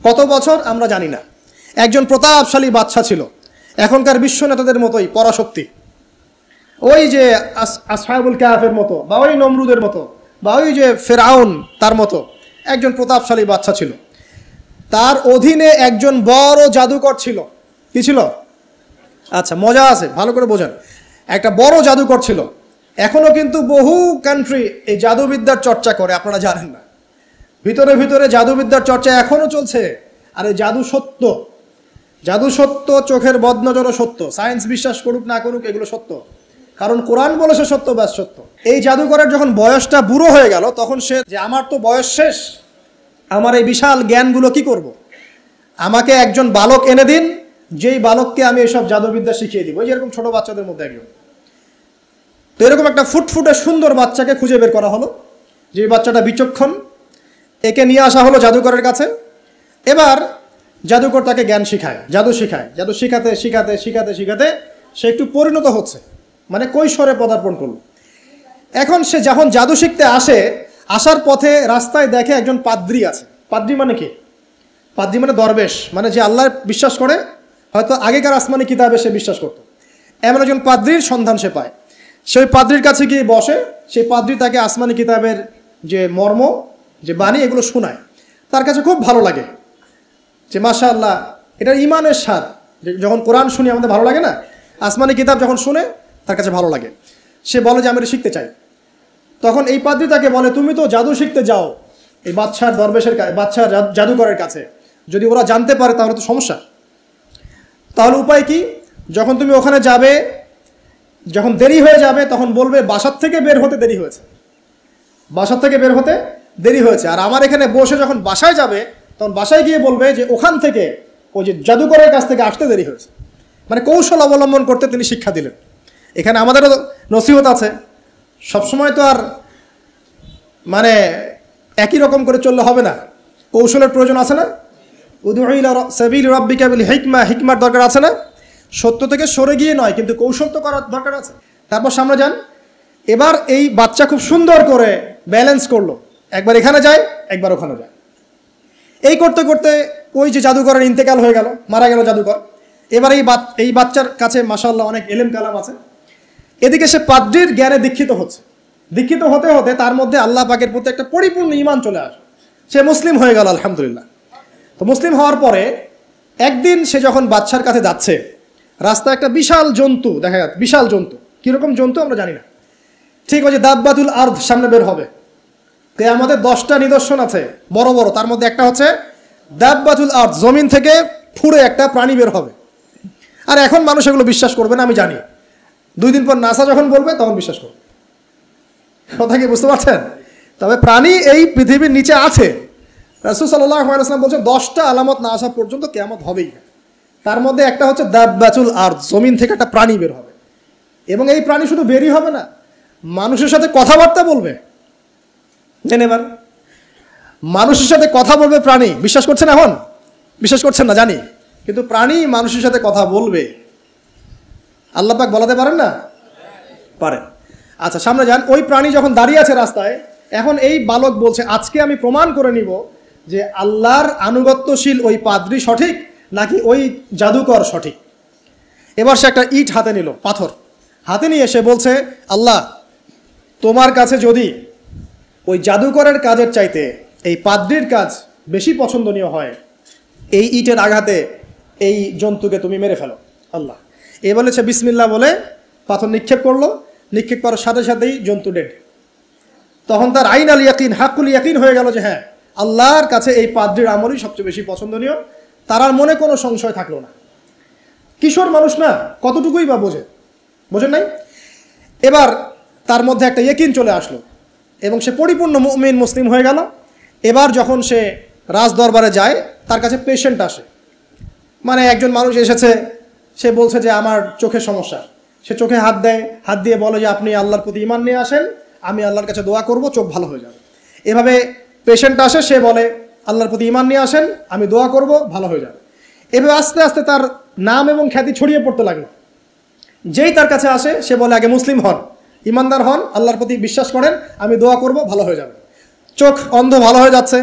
কত বছর আমরা জানি না। একজন প্রতাপশালী বাদশা ছিল, এখনকার বিশ্ব নেতাদের মতোই পরাশক্তি, ওই যে আসহাবুল কাহফের মতো, বা ওই নমরুদের মতো, বা ওই যে ফেরাউন তার মতো একজন প্রতাপশালী বাদশা ছিল। তার অধীনে একজন বড় জাদুকর ছিল। কি ছিল? আচ্ছা, মজা আছে, ভালো করে বোঝেন। একটা বড় জাদুকর ছিল। এখনো কিন্তু বহু কান্ট্রি এই জাদুবিদ্যার চর্চা করে, আপনারা জানেন না। ভিতরে ভিতরে জাদুবিদ্যার চর্চা এখনো চলছে। আর এই জাদু সত্য, জাদু সত্য, চোখের বদনজরও সত্য। সায়েন্স বিশ্বাস করুক না করুক, এগুলো সত্য, কারণ কোরআন বলেছে সত্য ব্যাস সত্য। এই জাদুকরের যখন বয়সটা বুড়ো হয়ে গেল, তখন সে যে আমার তো বয়স শেষ, আমার এই বিশাল জ্ঞানগুলো কি করব, আমাকে একজন বালক এনে দিন, যেই বালককে আমি এইসব জাদুবিদ্যা শিখিয়ে দিব। যেরকম ছোট বাচ্চাদের মধ্যে একজন। তো এরকম একটা ফুটফুটে সুন্দর বাচ্চাকে খুঁজে বের করা হলো, যে বাচ্চাটা বিচক্ষণ। একে নিয়ে আসা হলো জাদুকরের কাছে। এবার জাদুকর তাকে জ্ঞান শিখায়, জাদু শিখায়। জাদু শিখাতে শিখাতে শিখাতে শিখাতে সে একটু পরিণত হচ্ছে, মানে কৈশোরে পদার্পণ করল। এখন সে যখন জাদু শিখতে আসে, আসার পথে রাস্তায় দেখে একজন পাদ্রী আছে। পাদ্রী মানে কি? পাদ্রী মানে দরবেশ, মানে যে আল্লাহ বিশ্বাস করে, হয়তো আগেকার আসমানি কিতাবে সে বিশ্বাস করত। এমন একজন পাদ্রীর সন্ধান সে পায়। সেই পাদ্রীর কাছে গিয়ে বসে। সেই পাদ্রী তাকে আসমানি কিতাবের যে মর্ম, যে বাণী, এগুলো শোনায়। তার কাছে খুব ভালো লাগে, যে মাশাআল্লাহ, এটা ইমানের স্বাদ। যখন কোরআন শুনি আমাদের ভালো লাগে না, আসমানি কিতাব যখন শুনে তার কাছে ভালো লাগে। সে বলে যে আমি এটা শিখতে চাই। তখন এই পাদ্রী তাকে বলে, তুমি তো জাদু শিখতে যাও এই বাদশার দরবেশের বাদশার জাদুকরের কাছে, যদি ওরা জানতে পারে তাহলে তো সমস্যা। তাহলে উপায় কি? যখন তুমি ওখানে যাবে, যখন দেরি হয়ে যাবে, তখন বলবে বাসার থেকে বের হতে দেরি হয়েছে, বাসার থেকে বের হতে দেরি হয়েছে। আর আমার এখানে বসে যখন বাসায় যাবে, তখন বাসায় গিয়ে বলবে যে ওখান থেকে, ওই যে জাদুকরের কাছ থেকে আসতে দেরি হয়েছে। মানে কৌশল অবলম্বন করতে তিনি শিক্ষা দিলেন। এখানে আমাদেরও নসিহত আছে, সবসময় তো আর মানে একই রকম করে চললে হবে না, কৌশলের প্রয়োজন আছে না? উদউ ইলা সাবিল রাব্বিকা বিল হিকমা, হিকমার দরকার আছে না? সত্য থেকে সরে গিয়ে নয়, কিন্তু কৌশল তো করার দরকার আছে। তারপর সামনে যান। এবার এই বাচ্চা খুব সুন্দর করে ব্যালেন্স করলো, একবার এখানে যায়, একবার ওখানে যায়। এই করতে করতে ওই যে জাদুকরের ইন্তেকাল হয়ে গেল, মারা গেল জাদুকর। এবার এই বাচ্চার কাছে মাশাআল্লাহ অনেক এলেম কালাম আছে। এদিকে সে পাদ্রীর জ্ঞানে দীক্ষিত হচ্ছে। দীক্ষিত হতে হতে তার মধ্যে আল্লাহ পাকের প্রতি একটা পরিপূর্ণ ঈমান চলে আসে। সে মুসলিম হয়ে গেল, আলহামদুলিল্লাহ। তো মুসলিম হওয়ার পরে একদিন সে যখন বাচ্চার কাছে যাচ্ছে, রাস্তায় একটা বিশাল জন্তু দেখা যাচ্ছে। বিশাল জন্তু, কীরকম জন্তু আমরা জানি না। ঠিক ওই যে দাব্বাতুল আরদ সামনে বের হবে। তো আমাদের 10টা নিদর্শন আছে বড় বড়, তার মধ্যে একটা হচ্ছে দাব্বাতুল আরদ, জমিন থেকে ফুঁড়ে একটা প্রাণী বের হবে। আর এখন মানুষ এগুলো বিশ্বাস করবে না, আমি জানি। 2 দিন পর নাসা যখন বলবে তখন বিশ্বাস করবে। কথা কি বুঝতে পারছেন? তবে প্রাণী এই পৃথিবীর নিচে আছে। রাসূল সাল্লাল্লাহু আলাইহি ওয়াসাল্লাম বলছেন 10টা আলামত না আসা পর্যন্ত কিয়ামত হবেই না। তার মধ্যে একটা হচ্ছে দাব্বাতুল আরদ, জমিন থেকে একটা প্রাণী বের হবে। এবং এই প্রাণী শুধু বেরই হবে না, মানুষের সাথে কথাবার্তা বলবে। এবার মানুষের সাথে কথা বলবে প্রাণী। বিশ্বাস করছেন? এখন বিশ্বাস করছেন না জানি, কিন্তু প্রাণী মানুষের সাথে কথা বলবে। আল্লাহ পাক বলাতে পারেন না? পারেন। আচ্ছা, সামনে যান। ওই প্রাণী যখন দাঁড়িয়ে আছে রাস্তায়, এখন এই বালক বলছে আজকে আমি প্রমাণ করে নিব যে আল্লাহর আনুগত্যশীল ওই পাদ্রী সঠিক নাকি ওই জাদুকর সঠিক। এবার সে একটা ইট হাতে নিল, পাথর হাতে নিয়ে সে বলছে, আল্লাহ, তোমার কাছে যদি ওই জাদুকরের কাজের চাইতে এই পাদ্রীর কাজ বেশি পছন্দনীয় হয়, এই ইটের আঘাতে এই জন্তুকে তুমি মেরে ফেলো আল্লাহ। এ বলেছে বিসমিল্লাহ বলে পাথর নিক্ষেপ করলো। নিক্ষেপ করার সাথে সাথেই জন্তু ডেড। তখন তার আইন আল ইয়াকিন, হাক্কুল ইয়াকিন হয়ে গেল যে হ্যাঁ, আল্লাহর কাছে এই পাদ্রীর আমলই সবচেয়ে বেশি পছন্দনীয়। তার আর মনে কোনো সংশয় থাকলো না। কিশোর মানুষ না, কতটুকুই বা বোঝেন নাই? এবার তার মধ্যে একটা ইয়াকিন চলে আসলো এবং সে পরিপূর্ণ মুমিন মুসলিম হয়ে গেল। এবার যখন সে রাজ দরবারে যায়, তার কাছে পেশেন্ট আসে। মানে একজন মানুষ এসেছে, সে বলছে যে আমার চোখের সমস্যা। সে চোখে হাত দেয়, হাত দিয়ে বলে যে আপনি আল্লাহর প্রতি ঈমান নিয়ে আসেন, আমি আল্লাহর কাছে দোয়া করব, চোখ ভালো হয়ে যাবে। এভাবে পেশেন্ট আসে, সে বলে আল্লাহর প্রতি ঈমান নিয়ে আসেন, আমি দোয়া করব, ভালো হয়ে যাবে। এভাবে আস্তে আস্তে তার নাম এবং খ্যাতি ছড়িয়ে পড়তে লাগলো। যেই তার কাছে আসে, সে বলে আগে মুসলিম হন, ইমানদার হন, আল্লাহর প্রতি বিশ্বাস করেন, আমি দোয়া করব, ভালো হয়ে যাবে। চোখ অন্ধ ভালো হয়ে যাচ্ছে,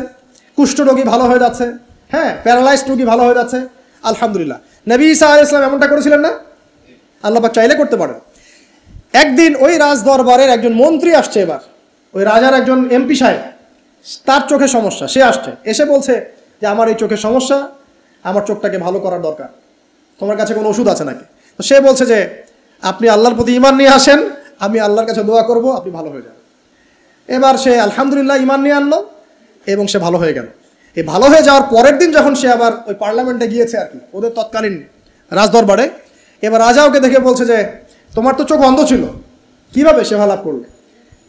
কুষ্ঠরোগী ভালো হয়ে যাচ্ছে, হ্যাঁ, প্যারালাইজড রোগী ভালো হয়ে যাচ্ছে, আলহামদুলিল্লাহ। নবী ঈসা আলাইহিস সালাম এমনটা করেছিলেন না? আল্লাহ পাক চাইলে করতে পারেন। একদিন ওই রাজ দরবারের একজন মন্ত্রী আসছে, এবার ওই রাজার একজন এমপি সাহেব, তার চোখে সমস্যা, সে আসছে, এসে বলছে যে আমার এই চোখের সমস্যা, আমার চোখটাকে ভালো করার দরকার, তোমার কাছে কোনো ওষুধ আছে নাকি? তো সে বলছে যে আপনি আল্লাহর প্রতি ঈমান নিয়ে আসেন, আমি আল্লাহর কাছে দোয়া করব, আপনি ভালো হয়ে যাবেন। এবার সে আলহামদুলিল্লাহ ঈমান নিয়ে আনলো এবং সে ভালো হয়ে গেল। এই ভালো হয়ে যাওয়ার পরের দিন যখন সে আবার ওই পার্লামেন্টে গিয়েছে আর কি, ওদের তৎকালীন রাজদরবারে, এবার রাজা ওকে দেখে বলছে যে তোমার তো চোখ অন্ধ ছিল, কিভাবে সেবা লাভ করলে?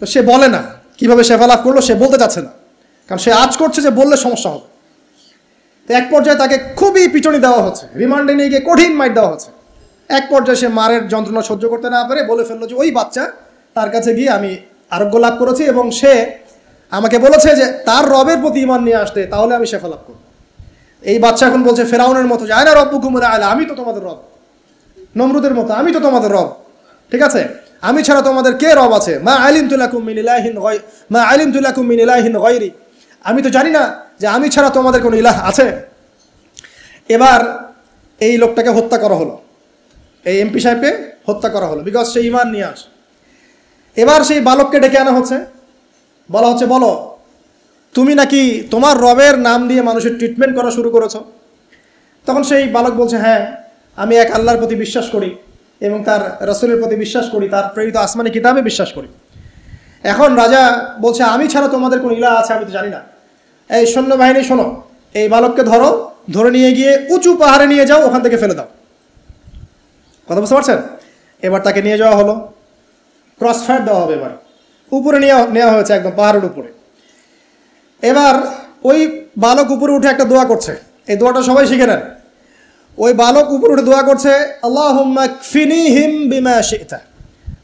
তো সে বলে না কিভাবে সেবা লাভ করলো, সে বলতে চাচ্ছে না, কারণ সে আজ করছে যে বললে সমস্যা হবে। তো এক পর্যায়ে তাকে খুবই পিটুনি দেওয়া হচ্ছে, রিমান্ডে নিয়ে গিয়ে কঠিন মাইট দেওয়া হচ্ছে। এক পর্যায়ে সে মারের যন্ত্রণা সহ্য করতে না পারে বলে ফেললো যে ওই বাচ্চা, তার কাছে গিয়ে আমি আরোগ্য লাভ করেছি এবং সে আমাকে বলেছে যে তার রবের প্রতি ঈমান নিয়ে আসতে, তাহলে আমি শেফা লাভ করব। এই বাচ্চা এখন বলছে ফেরাউনের মতো যে আয়না রব্বুকুমুল আ'লা, আমি তো তোমাদের রব। নমরুদের মতো আমি তো তোমাদের রব, ঠিক আছে, আমি ছাড়া তোমাদের কে রব আছে? মা আলিমতু লাকুম মিন ইলাহিন গায়রি, আমি তো জানি না যে আমি ছাড়া তোমাদের কোনো ইলাহ আছে। এবার এই লোকটাকে হত্যা করা হলো, এই এমপি সাহেবকে হত্যা করা হলো, বিকজ সে ঈমান নিয়ে আসে। এবার সেই বালককে ডেকে আনা হচ্ছে, বলা হচ্ছে বলো তুমি নাকি তোমার রবের নাম দিয়ে মানুষের ট্রিটমেন্ট করা শুরু করেছো? তখন সেই বালক বলছে হ্যাঁ, আমি এক আল্লাহর প্রতি বিশ্বাস করি এবং তার রাসূলের প্রতি বিশ্বাস করি, তার প্রেরিত আসমানি কিতাবে বিশ্বাস করি। এখন রাজা বলছে আমি ছাড়া তোমাদের কোনো ইলাহ আছে আমি তো জানি না। এই সৈন্যবাহিনী শোনো, এই বালককে ধরো, ধরে নিয়ে গিয়ে উঁচু পাহাড়ে নিয়ে যাও, ওখান থেকে ফেলে দাও। কথা বুঝতে পারছেন? এবার তাকে নিয়ে যাওয়া হলো, ক্রস ফায়ার দেওয়া হবে, এবার উপরে নেওয়া হয়েছে, একদম পাহাড়ের উপরে। এবার ওই বালক উপরে উঠে একটা দোয়া করছে, এই দোয়াটা সবাই শিখে নেন। ওই বালক উপরে উঠে দোয়া করছে আল্লাহুম্মা কফিনিহিম বিমা শি'তা,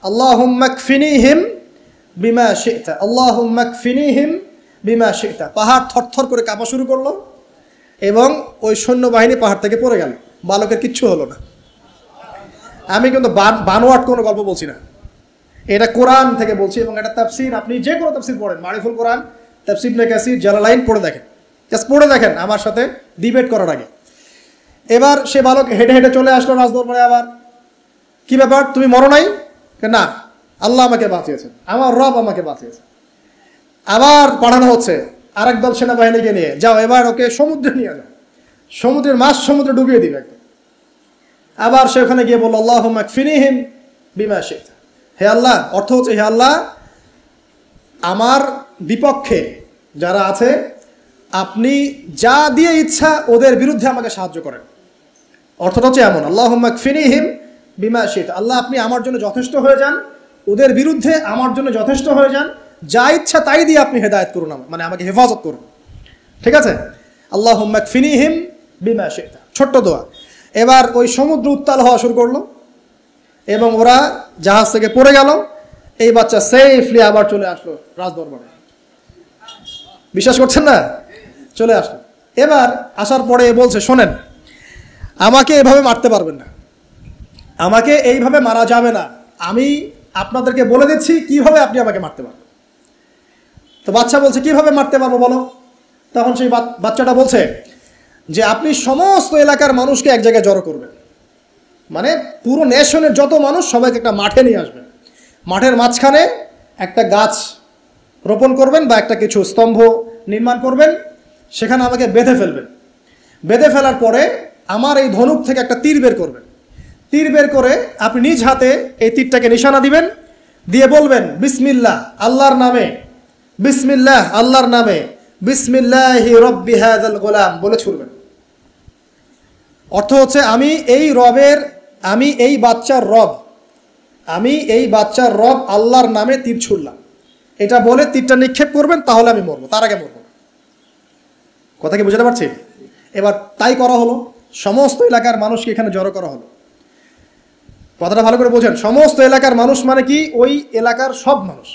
আল্লাহুম্মা কফিনিহিম বিমা শি'তা, আল্লাহুম্মা কফিনিহিম বিমা শি'তা। পাহাড় থরথর করে কাঁপা শুরু করলো এবং ওই সৈন্যবাহিনী পাহাড় থেকে পড়ে গেল, বালকের কিচ্ছু হলো না। আমি কিন্তু বানোয়াট কোনো গল্প বলছি না, এটা কোরআন থেকে বলছি এবং এটা তাফসীর, আপনি যে কোনো তাফসীর পড়েন, মারিফুল কোরআন, তাফসীর ইবনে কাসির, জালালাইন পড়ে দেখেন, জাস্ট পড়ে দেখেন আমার সাথে ডিবেট করার আগে। এবার সে বালক হেঁটে হেঁটে চলে আসলো রাজদরবারে। আবার কি ব্যাপার, তুমি মরো নাই? না, আল্লাহ আমাকে বাঁচিয়েছেন, আমার রব আমাকে বাঁচিয়েছে। আবার পাঠানো হচ্ছে আরেক দল সেনাবাহিনীকে নিয়ে, যাও এবার ওকে সমুদ্রে নিয়ে যাও, সমুদ্রের মাছ সমুদ্রে ডুবিয়ে দিবে একদম। আবার সে ওখানে গিয়ে বলল আল্লাহুম্মা কফিনিহিম বিমা শি'তা, হে আল্লাহ, অর্থ হচ্ছে হে আল্লাহ আমার বিপক্ষে যারা আছে আপনি যা দিয়ে ইচ্ছা ওদের বিরুদ্ধে আমাকে সাহায্য করেন। অর্থটা হচ্ছে এমন, আল্লাহুম্মা কফিনিহিম বিমা শি'তা, আল্লাহ আপনি আমার জন্য যথেষ্ট হয়ে যান, ওদের বিরুদ্ধে আমার জন্য যথেষ্ট হয়ে যান, যা ইচ্ছা তাই দিয়ে আপনি হেদায়েত করুন, মানে আমাকে হেফাজত করুন, ঠিক আছে? আল্লাহুম্মা কফিনিহিম বিমা শি'তা, ছোট্ট দোয়া। এবার ওই সমুদ্র উত্তাল হওয়া শুরু করলো এবং ওরা জাহাজ থেকে পড়ে গেল। এই বাচ্চা সেফলি আবার চলে আসলো রাজদরবারে, বিশ্বাস করছেন না? চলে আসলো। এবার আসার পরে বলছে শোনেন, আমাকে এভাবে মারতে পারবেন না, আমাকে এইভাবে মারা যাবে না, আমি আপনাদেরকে বলে দিচ্ছি কিভাবে আপনি আমাকে মারতে পারবেন। তো বাচ্চা বলছে কিভাবে মারতে পারবো বলো? তখন সেই বাচ্চাটা বলছে যে আপনি সমস্ত এলাকার মানুষকে এক জায়গায় জড়ো করবেন, মানে পুরো নেশনের যত মানুষ সবাইকে একটা মাঠে নিয়ে আসবেন, মাঠের মাঝখানে একটা গাছ রোপণ করবেন বা একটা কিছু স্তম্ভ নির্মাণ করবেন, সেখানে আমাকে বেঁধে ফেলবেন। বেঁধে ফেলার পরে আমার এই ধনুক থেকে একটা তীর বের করবেন, তীর বের করে আপনি নিজ হাতে এই তীরটাকে নিশানা দিবেন, দিয়ে বলবেন বিসমিল্লাহ আল্লাহর নামে, বিসমিল্লাহ আল্লাহর নামে, বিসমিল্লাহি রব্বি হাযাল গোলাম বলে ছুড়বেন। অর্থ হচ্ছে আমি এই রবের, আমি এই বাচ্চার রব, আমি এই বাচ্চার রব আল্লাহর নামে তীর ছুড়লাম, এটা বলে তীরটা নিক্ষেপ করবেন, তাহলে আমি মরবো, তার আগে মরবো না। কথা কি বুঝতে পারছি? এবার তাই করা হলো, সমস্ত এলাকার মানুষকে এখানে জড়ো করা হলো। কথাটা ভালো করে বোঝেন, সমস্ত এলাকার মানুষ মানে কি? ওই এলাকার সব মানুষ,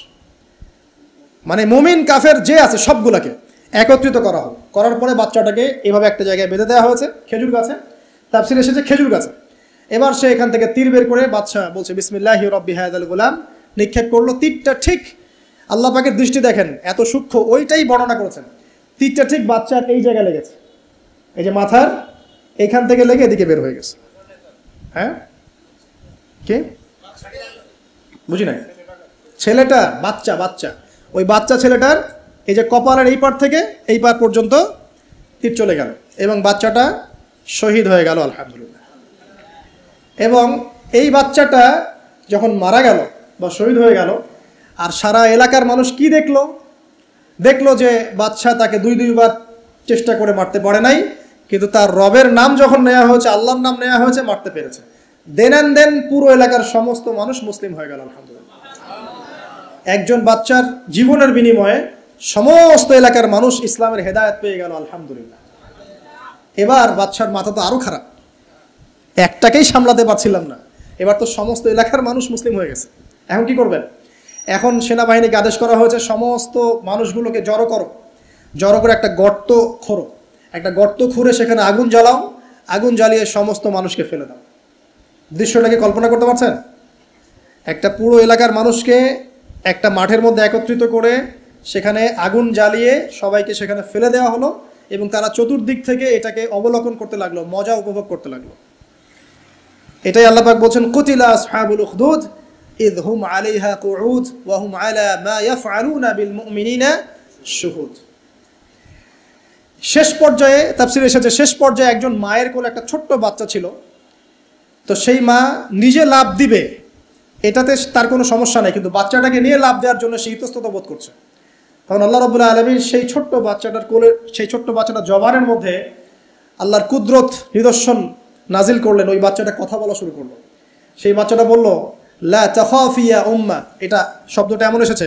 মানে মুমিন কাফের যে আছে সবগুলাকে একত্রিত করা হলো। করার পরে বাচ্চাটাকে এভাবে একটা জায়গায় বেঁধে দেওয়া হয়েছে, খেজুর গাছে, তাফসীরে এসেছে খেজুর গাছে। এবার সে এখান থেকে তীর বের করে বাচ্চা বলছে বিসমিল্লাহি রব্বি হাযাল গোলাম, নিক্ষেপ করলো। তীরটা ঠিক, আল্লাহ পাকের দৃষ্টি দেখেন এত সূক্ষ্ম, ওইটাই বর্ণনা করেছেন, তীরটা ঠিক বাচ্চার এই জায়গায় লেগেছে, এই যে মাথার এইখান থেকে লেগে এদিকে বের হয়ে গেছে। হ্যাঁ, কে বুঝি নাই? ছেলেটা, বাচ্চা বাচ্চা, ওই বাচ্চা ছেলেটার এই যে কপালের এই পার থেকে এই পার পর্যন্ত তীর চলে গেল এবং বাচ্চাটা শহীদ হয়ে গেল আলহামদুলিল্লাহ। এবং এই বাচ্চাটা যখন মারা গেল বা শহীদ হয়ে গেল, আর সারা এলাকার মানুষ কি দেখলো? দেখলো যে বাচ্চা তাকে দুইবার চেষ্টা করে মারতে পারে নাই, কিন্তু তার রবের নাম যখন নেওয়া হয়েছে, আল্লাহর নাম নেওয়া হয়েছে, মারতে পেরেছে। দেন অ্যান্ড দেন পুরো এলাকার সমস্ত মানুষ মুসলিম হয়ে গেল আলহামদুলিল্লাহ। একজন বাচ্চার জীবনের বিনিময়ে সমস্ত এলাকার মানুষ ইসলামের হেদায়েত পেয়ে গেল আলহামদুলিল্লাহ। এবার বাচ্চার মাথা তো আরো খারাপ, একটাকেই সামলাতে পারছিলাম না, এবার তো সমস্ত এলাকার মানুষ মুসলিম হয়ে গেছে। এখন কি করবেন? এখন সেনাবাহিনীকে আদেশ করা হয়েছে সমস্ত মানুষগুলোকে জড়ো করো, জড়ো করে একটা গর্ত খোঁড়ো, একটা গর্ত খুঁড়ে সেখানে আগুন জ্বালাও, আগুন জ্বালিয়ে সমস্ত মানুষকে ফেলে দাও। দৃশ্যটাকে কল্পনা করতে পারছেন? একটা পুরো এলাকার মানুষকে একটা মাঠের মধ্যে একত্রিত করে সেখানে আগুন জ্বালিয়ে সবাইকে সেখানে ফেলে দেওয়া হলো এবং তারা চতুর্দিক থেকে এটাকে অবলোকন করতে লাগলো, মজা উপভোগ করতে লাগলো। এটাই আল্লাহ পাক বলছেন, কুতিলা আসহাবুল উখদুদ ইয হুম আলাইহা কুউদ ওয়া হুম আলা মা ইয়াফআলুনা বিল মুমিনিনা শুহুদ। শেষ পর্যায়ে তাফসীরে এসেছে, শেষ পর্যায়ে একজন মায়ের কোলে একটা ছোট্ট বাচ্চা ছিল। তো সেই মা নিজে লাফ দিবে এটাতে তার কোনো সমস্যা নেই, কিন্তু বাচ্চাটাকে নিয়ে লাফ দেওয়ার জন্য সে ইতস্তত বোধ করছে। তখন আল্লাহ রাব্বুল আলামিন সেই ছোট্ট বাচ্চাটার কোলে, সেই ছোট্ট বাচ্চাটার জবানের মধ্যে আল্লাহর কুদরত নিদর্শন নাজিল করলেন। ওই বাচ্চাটা কথা বলা শুরু করলো। সেই বাচ্চাটা বলল, লা তাখাফি ইয়া উম্মা, এটা শব্দটা এমন এসেছে,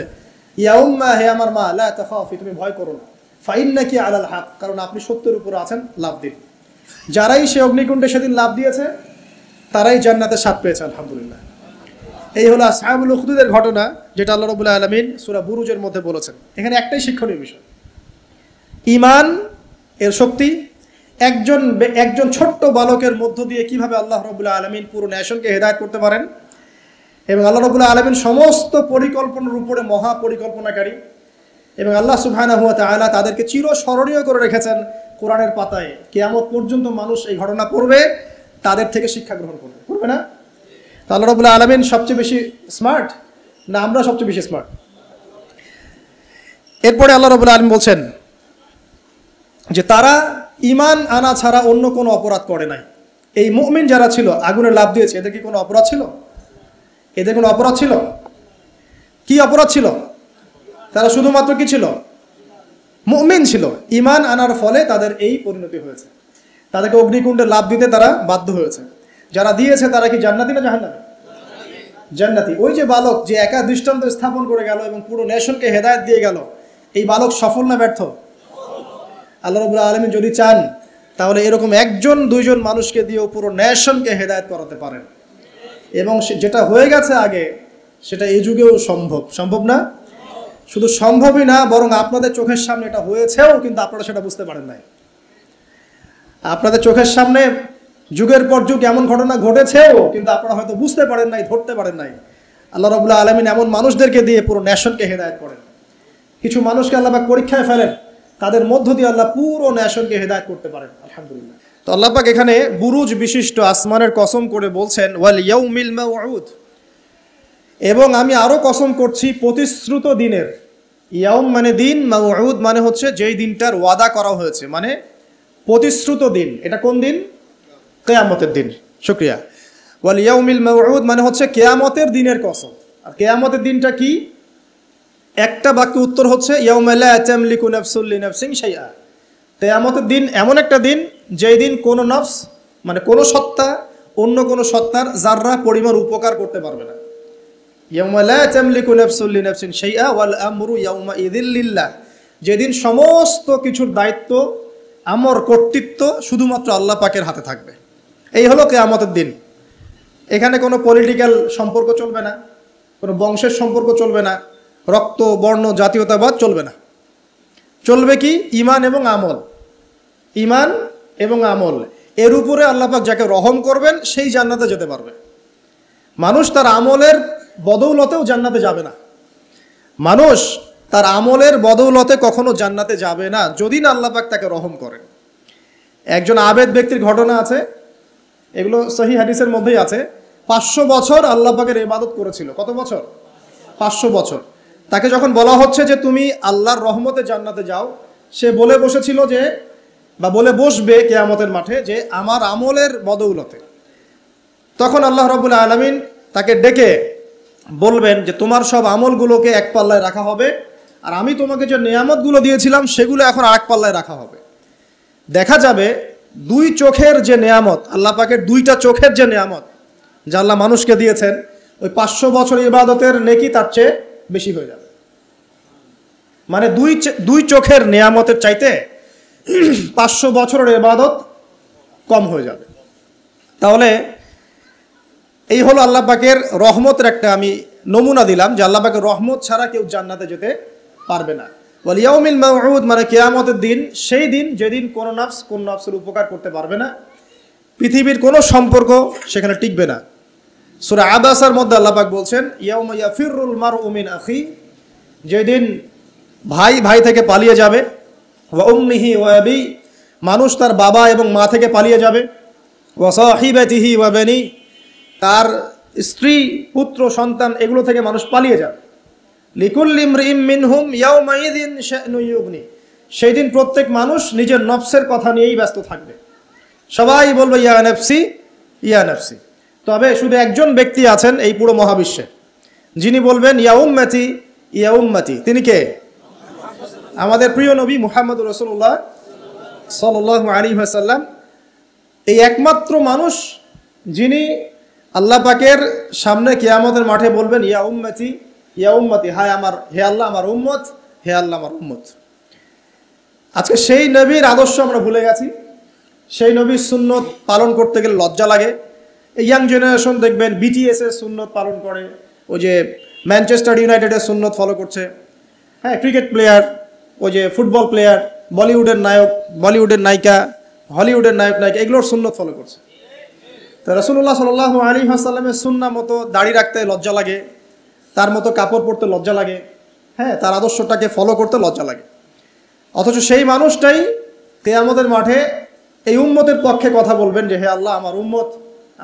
ইয়া উম্মা, হে আমার মা, লা তাখাফি, তুমি ভয় করো না, ফাইন্নাকি আলাল হক, কারণ আপনি সত্যের উপরে আছেন, লাভ দিন। যারাই সে অগ্নিকুণ্ডে সেদিন লাভ দিয়েছে তারাই জান্নাতের স্বাদ পেয়েছে আলহামদুলিল্লাহ। এই হলো আসহাবুল উখদুদের ঘটনা, যেটা আল্লাহ রাব্বুল আলামিন সূরা বুরুজের মধ্যে বলেছেন। এখানে একটাই শিক্ষণীয় বিষয়, ঈমান এর শক্তি একজন ছোট্ট বালকের মধ্য দিয়ে কিভাবে আল্লাহ রাব্বুল আলামিন পুরো নেশনকে হেদায়েত করতে পারেন। এবং আল্লাহ রাব্বুল আলামিন সমস্ত পরিকল্পনার উপরে মহা পরিকল্পনাকারী, এবং আল্লাহ সুবহানাহু ওয়া তাআলা তাদেরকে চিরস্মরণীয় করে রেখেছেন কোরআনের পাতায়। কিয়ামত পর্যন্ত মানুষ এই ঘটনা পড়বে, তাদের থেকে শিক্ষা গ্রহণ করবে না? আল্লাহ রাব্বুল আলামিন সবচেয়ে বেশি স্মার্ট না আমরা সবচেয়ে বেশি স্মার্ট? এরপরে আল্লাহ রাব্বুল আলামিন বলছেন যে তারা ঈমান আনা ছাড়া অন্য কোনো অপরাধ করে নাই। এই মুমিন যারা ছিল, আগুনে লাফ দিয়েছে, এদের কি কোনো অপরাধ ছিল? এদের কোনো অপরাধ ছিল? কি অপরাধ ছিল? তারা শুধুমাত্র কি ছিল? মুমিন ছিল। ঈমান আনার ফলে তাদের এই পরিণতি হয়েছে, তাদেরকে অগ্নিকুণ্ডে লাফ দিতে তারা বাধ্য হয়েছে। যারা দিয়েছে তারা কি জান্নাতি না জাহান্নামী? জান্নাতি। ওই যে বালক যে একা দৃষ্টান্ত স্থাপন করে গেল এবং পুরো নেশনকে হেদায়েত দিয়ে গেল, এই বালক সফল না ব্যর্থ? আল্লাহ রাব্বুল আলামিন যদি চান তাহলে এরকম একজন দুইজন মানুষকে দিয়েও পুরো নেশনকে হেদায়েত করাতে পারেন। এবং যেটা হয়ে গেছে আগে সেটা এই যুগেও সম্ভব না? শুধু সম্ভবই না, বরং আপনাদের চোখের সামনে এটা হয়েছেও, কিন্তু আপনারা সেটা বুঝতে পারেন নাই। আপনাদের চোখের সামনে যুগের পর যুগ এমন ঘটনা ঘটেছেও, কিন্তু আপনারা হয়তো বুঝতে পারেন নাই, ধরতে পারেন নাই। আল্লাহ রাব্বুল আলামিন এমন মানুষদেরকে দিয়ে পুরো নেশনকে হেদায়েত করেন। কিছু মানুষকে আল্লাহ পাক পরীক্ষায় ফেলেন, তাদের মধ্য দিয়ে আল্লাহ পুরো নেশনকে হেদায়েত করতে পারেন আলহামদুলিল্লাহ। তো আল্লাহ পাক এখানে বুরুজ বিশিষ্ট আসমানের কসম করে বলছেন, ওয়াল ইয়াউমিল মাউউদ, এবং আমি আরো কসম করছি প্রতিশ্রুত দিনের। ইয়াউম মানে দিন, মাউউদ মানে হচ্ছে যেই দিনটার ওয়াদা করা হয়েছে, মানে প্রতিশ্রুত দিন। এটা কোন দিন? কিয়ামতের দিন। শুকরিয়া। ওয়াল ইয়াউমিল মাউউদ মানে হচ্ছে কিয়ামতের দিনের কসম। আর কিয়ামতের দিনটা কি? একটা বাক্য উত্তর হচ্ছে ইয়াউমা লা তামলিকু নাফসুন লিনাফসিন শাইআ। কিয়ামতের দিন এমন একটা দিন যেই দিন কোনো নফস মানে কোনো সত্তা অন্য কোনো সত্তার যাররা পরিমাণ উপকার করতে পারবে না। ইয়াউমা লা তামলিকু নাফসুন লিনাফসিন শাইআ ওয়াল আমরু ইয়াউমা ইযিল লিল্লাহ, যেদিন সমস্ত কিছুর দায়িত্ব, আমর, কর্তৃত্ব শুধুমাত্র আল্লাহ পাকের হাতে থাকবে। এই হলো কিয়ামতের দিন। এখানে কোনো পলিটিক্যাল সম্পর্ক চলবে না, কোনো বংশের সম্পর্ক চলবে না, রক্ত, বর্ণ, জাতীয়তাবাদ চলবে না। চলবে কি? ঈমান এবং আমল। ঈমান এবং আমল, এর উপরে আল্লাহ পাক যাকে রহম করবেন সেই জান্নাতে যেতে পারবে। মানুষ তার আমলের বদৌলতেও জান্নাতে যাবে না। মানুষ তার আমলের বদৌলতে কখনো জান্নাতে যাবে না, যদি না আল্লাহ পাক তাকে রহম করেন। একজন আবেদ ব্যক্তির ঘটনা আছে, এগুলো সহিহ হাদিসের মধ্যেই আছে। 500 বছর আল্লাহ পাকের ইবাদত করেছিল। কত বছর? 500 বছর। তাকে যখন বলা হচ্ছে যে তুমি আল্লাহর রহমতে জান্নাতে যাও, সে বলে বসেছিল যে, বা বলে বসবে কিয়ামতের মাঠে যে আমার আমলের বদৌলতে। তখন আল্লাহ রাব্বুল আলামিন তাকে ডেকে বলবেন যে তোমার সব আমলগুলোকে এক পাল্লায় রাখা হবে, আর আমি তোমাকে যে নিয়ামতগুলো দিয়েছিলাম সেগুলো এখন আরেক পাল্লায় রাখা হবে। দেখা যাবে দুই চোখের যে নিয়ামত, আল্লাহ পাকের দুইটা চোখের যে নিয়ামত যা আল্লাহ মানুষকে দিয়েছেন, ওই 500 বছর ইবাদতের নেকি তার চেয়ে বেশি হয়ে যাবে। মানে দুই চোখের নিয়ামতের চাইতে 500 বছরের ইবাদত কম হয়ে যাবে। তাহলে এই হলো আল্লাহ পাকের রহমতের একটা আমি নমুনা দিলাম, যে আল্লাহ পাকের রহমত ছাড়া কেউ জান্নাতে যেতে পারবে না। ওয়াল ইয়াউমিল মাউউদ, মানে কিয়ামতের দিন, সেই দিন যেদিন কোনো নফসের উপকার করতে পারবে না, পৃথিবীর কোনো সম্পর্ক সেখানে টিকবে না। সূরা আবাসার মধ্যে আল্লাহ পাক বলছেন ইয়াউমা ইয়াফিরুল মারউ মিন আখি, যেদিন ভাই থেকে পালিয়ে যাবে, ওয়া উম্মিহি ওয়া আবি, মানুষ তার বাবা এবং মা থেকে পালিয়ে যাবে, ওয়া সাহিবাতিহি ওয়া বানি, তার স্ত্রী পুত্র সন্তান এগুলো থেকে মানুষ পালিয়ে যাবে। লিকুল্লি ইমরিইম মিনহুম ইয়াউমাইযিন শা'নু ইউগনি, সেই দিন প্রত্যেক মানুষ নিজের নফসের কথা নিয়েই ব্যস্ত থাকবে। সবাই বলবে ইয়া নাফসি ইয়া নাফসি। তবে শুধু একজন ব্যক্তি আছেন এই পুরো মহাবিশ্বে, যিনি বলবেন ইয়া উম্মতি ইয়া উম্মতি। তিনি কে? আমাদের প্রিয় নবী মুহাম্মদুর রাসূলুল্লাহ সাল্লাল্লাহু আলাইহি ওয়াসাল্লাম, এই একমাত্র মানুষ যিনি আল্লাহ পাকের সামনে কিয়ামতের মাঠে বলবেন ইয়া উম্মতি ইয়া উম্মতি, হায় আমার, হে আল্লাহ আমার উম্মত, হে আল্লাহ আমার উম্মত। আজকে সেই নবীর আদর্শ আমরা ভুলে গেছি। সেই নবীর সুন্নত পালন করতে গেলে লজ্জা লাগে। এই ইয়াং জেনারেশন দেখবেন বিটিএস এর সুন্নত পালন করে, ওই যে ম্যানচেস্টার ইউনাইটেডের সুন্নত ফলো করছে, হ্যাঁ, ক্রিকেট প্লেয়ার, ওই যে ফুটবল প্লেয়ার, বলিউডের নায়ক, বলিউডের নায়িকা, হলিউডের নায়ক নায়িকা, এগুলোর সুন্নত ফলো করছে। তো রাসূলুল্লাহ সাল্লাল্লাহু আলাইহি ওয়াসাল্লামের সুন্নাহ মতো দাড়ি রাখতে লজ্জা লাগে, তার মতো কাপড় পরতে লজ্জা লাগে, হ্যাঁ, তার আদর্শটাকে ফলো করতে লজ্জা লাগে। অথচ সেই মানুষটাই কিয়ামতের মাঠে এই উম্মতের পক্ষে কথা বলবেন যে হে আল্লাহ আমার উম্মত,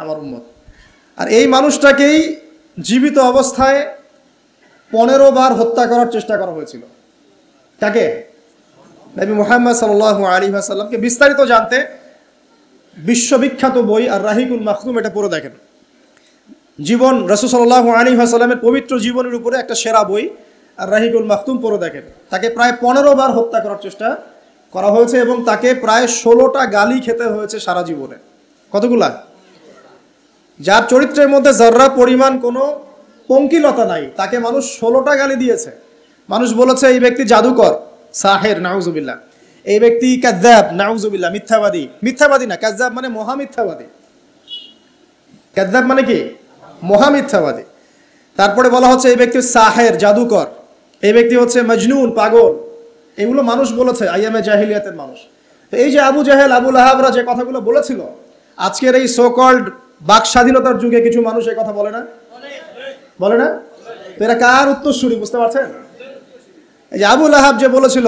আমার উম্মত। আর এই মানুষটাকেই জীবিত অবস্থায় 15 বার হত্যা করার চেষ্টা করা হয়েছিল। তাকে নবী মুহাম্মদ সাল্লাল্লাহু আলাইহি ওয়াসাল্লামকে বিস্তারিত জানতে বিশ্ববিখ্যাত বই আর রাহিকুল মাখতুম, এটা পড়ে দেখেন। জীবন রাসূল সাল্লাল্লাহু আলাইহি ওয়াসাল্লামের পবিত্র জীবনের উপরে একটা সেরা বই আর রাহিকুল মাখতুম পড়ে দেখেন। তাকে প্রায় 15 বার হত্যা করার চেষ্টা করা হয়েছে এবং তাকে প্রায় 16টা গালি খেতে হয়েছে সারা জীবনে। কতগুলা? যার চরিত্রের মধ্যে যাররা পরিমাণ কোনো পঙ্কিলতা নাই, তাকে মানুষ 16টা গালি দিয়েছে। মানুষ বলেছে এই ব্যক্তি জাদুকর, সাহের, নাউজুবিল্লাহ। এই ব্যক্তি কাযযাব, নাউজুবিল্লাহ, মিথ্যাবাদী। মিথ্যাবাদী না, কাযযাব মানে মহামিথ্যাবাদী। কাযযাব মানে কি? মহামিথ্যাবাদী। তারপরে বলা হচ্ছে এই ব্যক্তি সাহের, জাদুকর। এই ব্যক্তি হচ্ছে মজনুন, পাগল। এগুলো মানুষ বলেছে, আইয়ামে জাহিলিয়াতের মানুষ। তো এই যে আবু জাহেল, আবু লাহাবরা যে কথাগুলো বলেছিল, আজকের এই সো কল্ড বাক স্বাধীনতার যুগে কিছু মানুষ এই কথা বলে না? বলে না? তো এরা কার উত্তরসূরি বুঝতে পারছেন? এই যে আবু লাহাব যে বলেছিল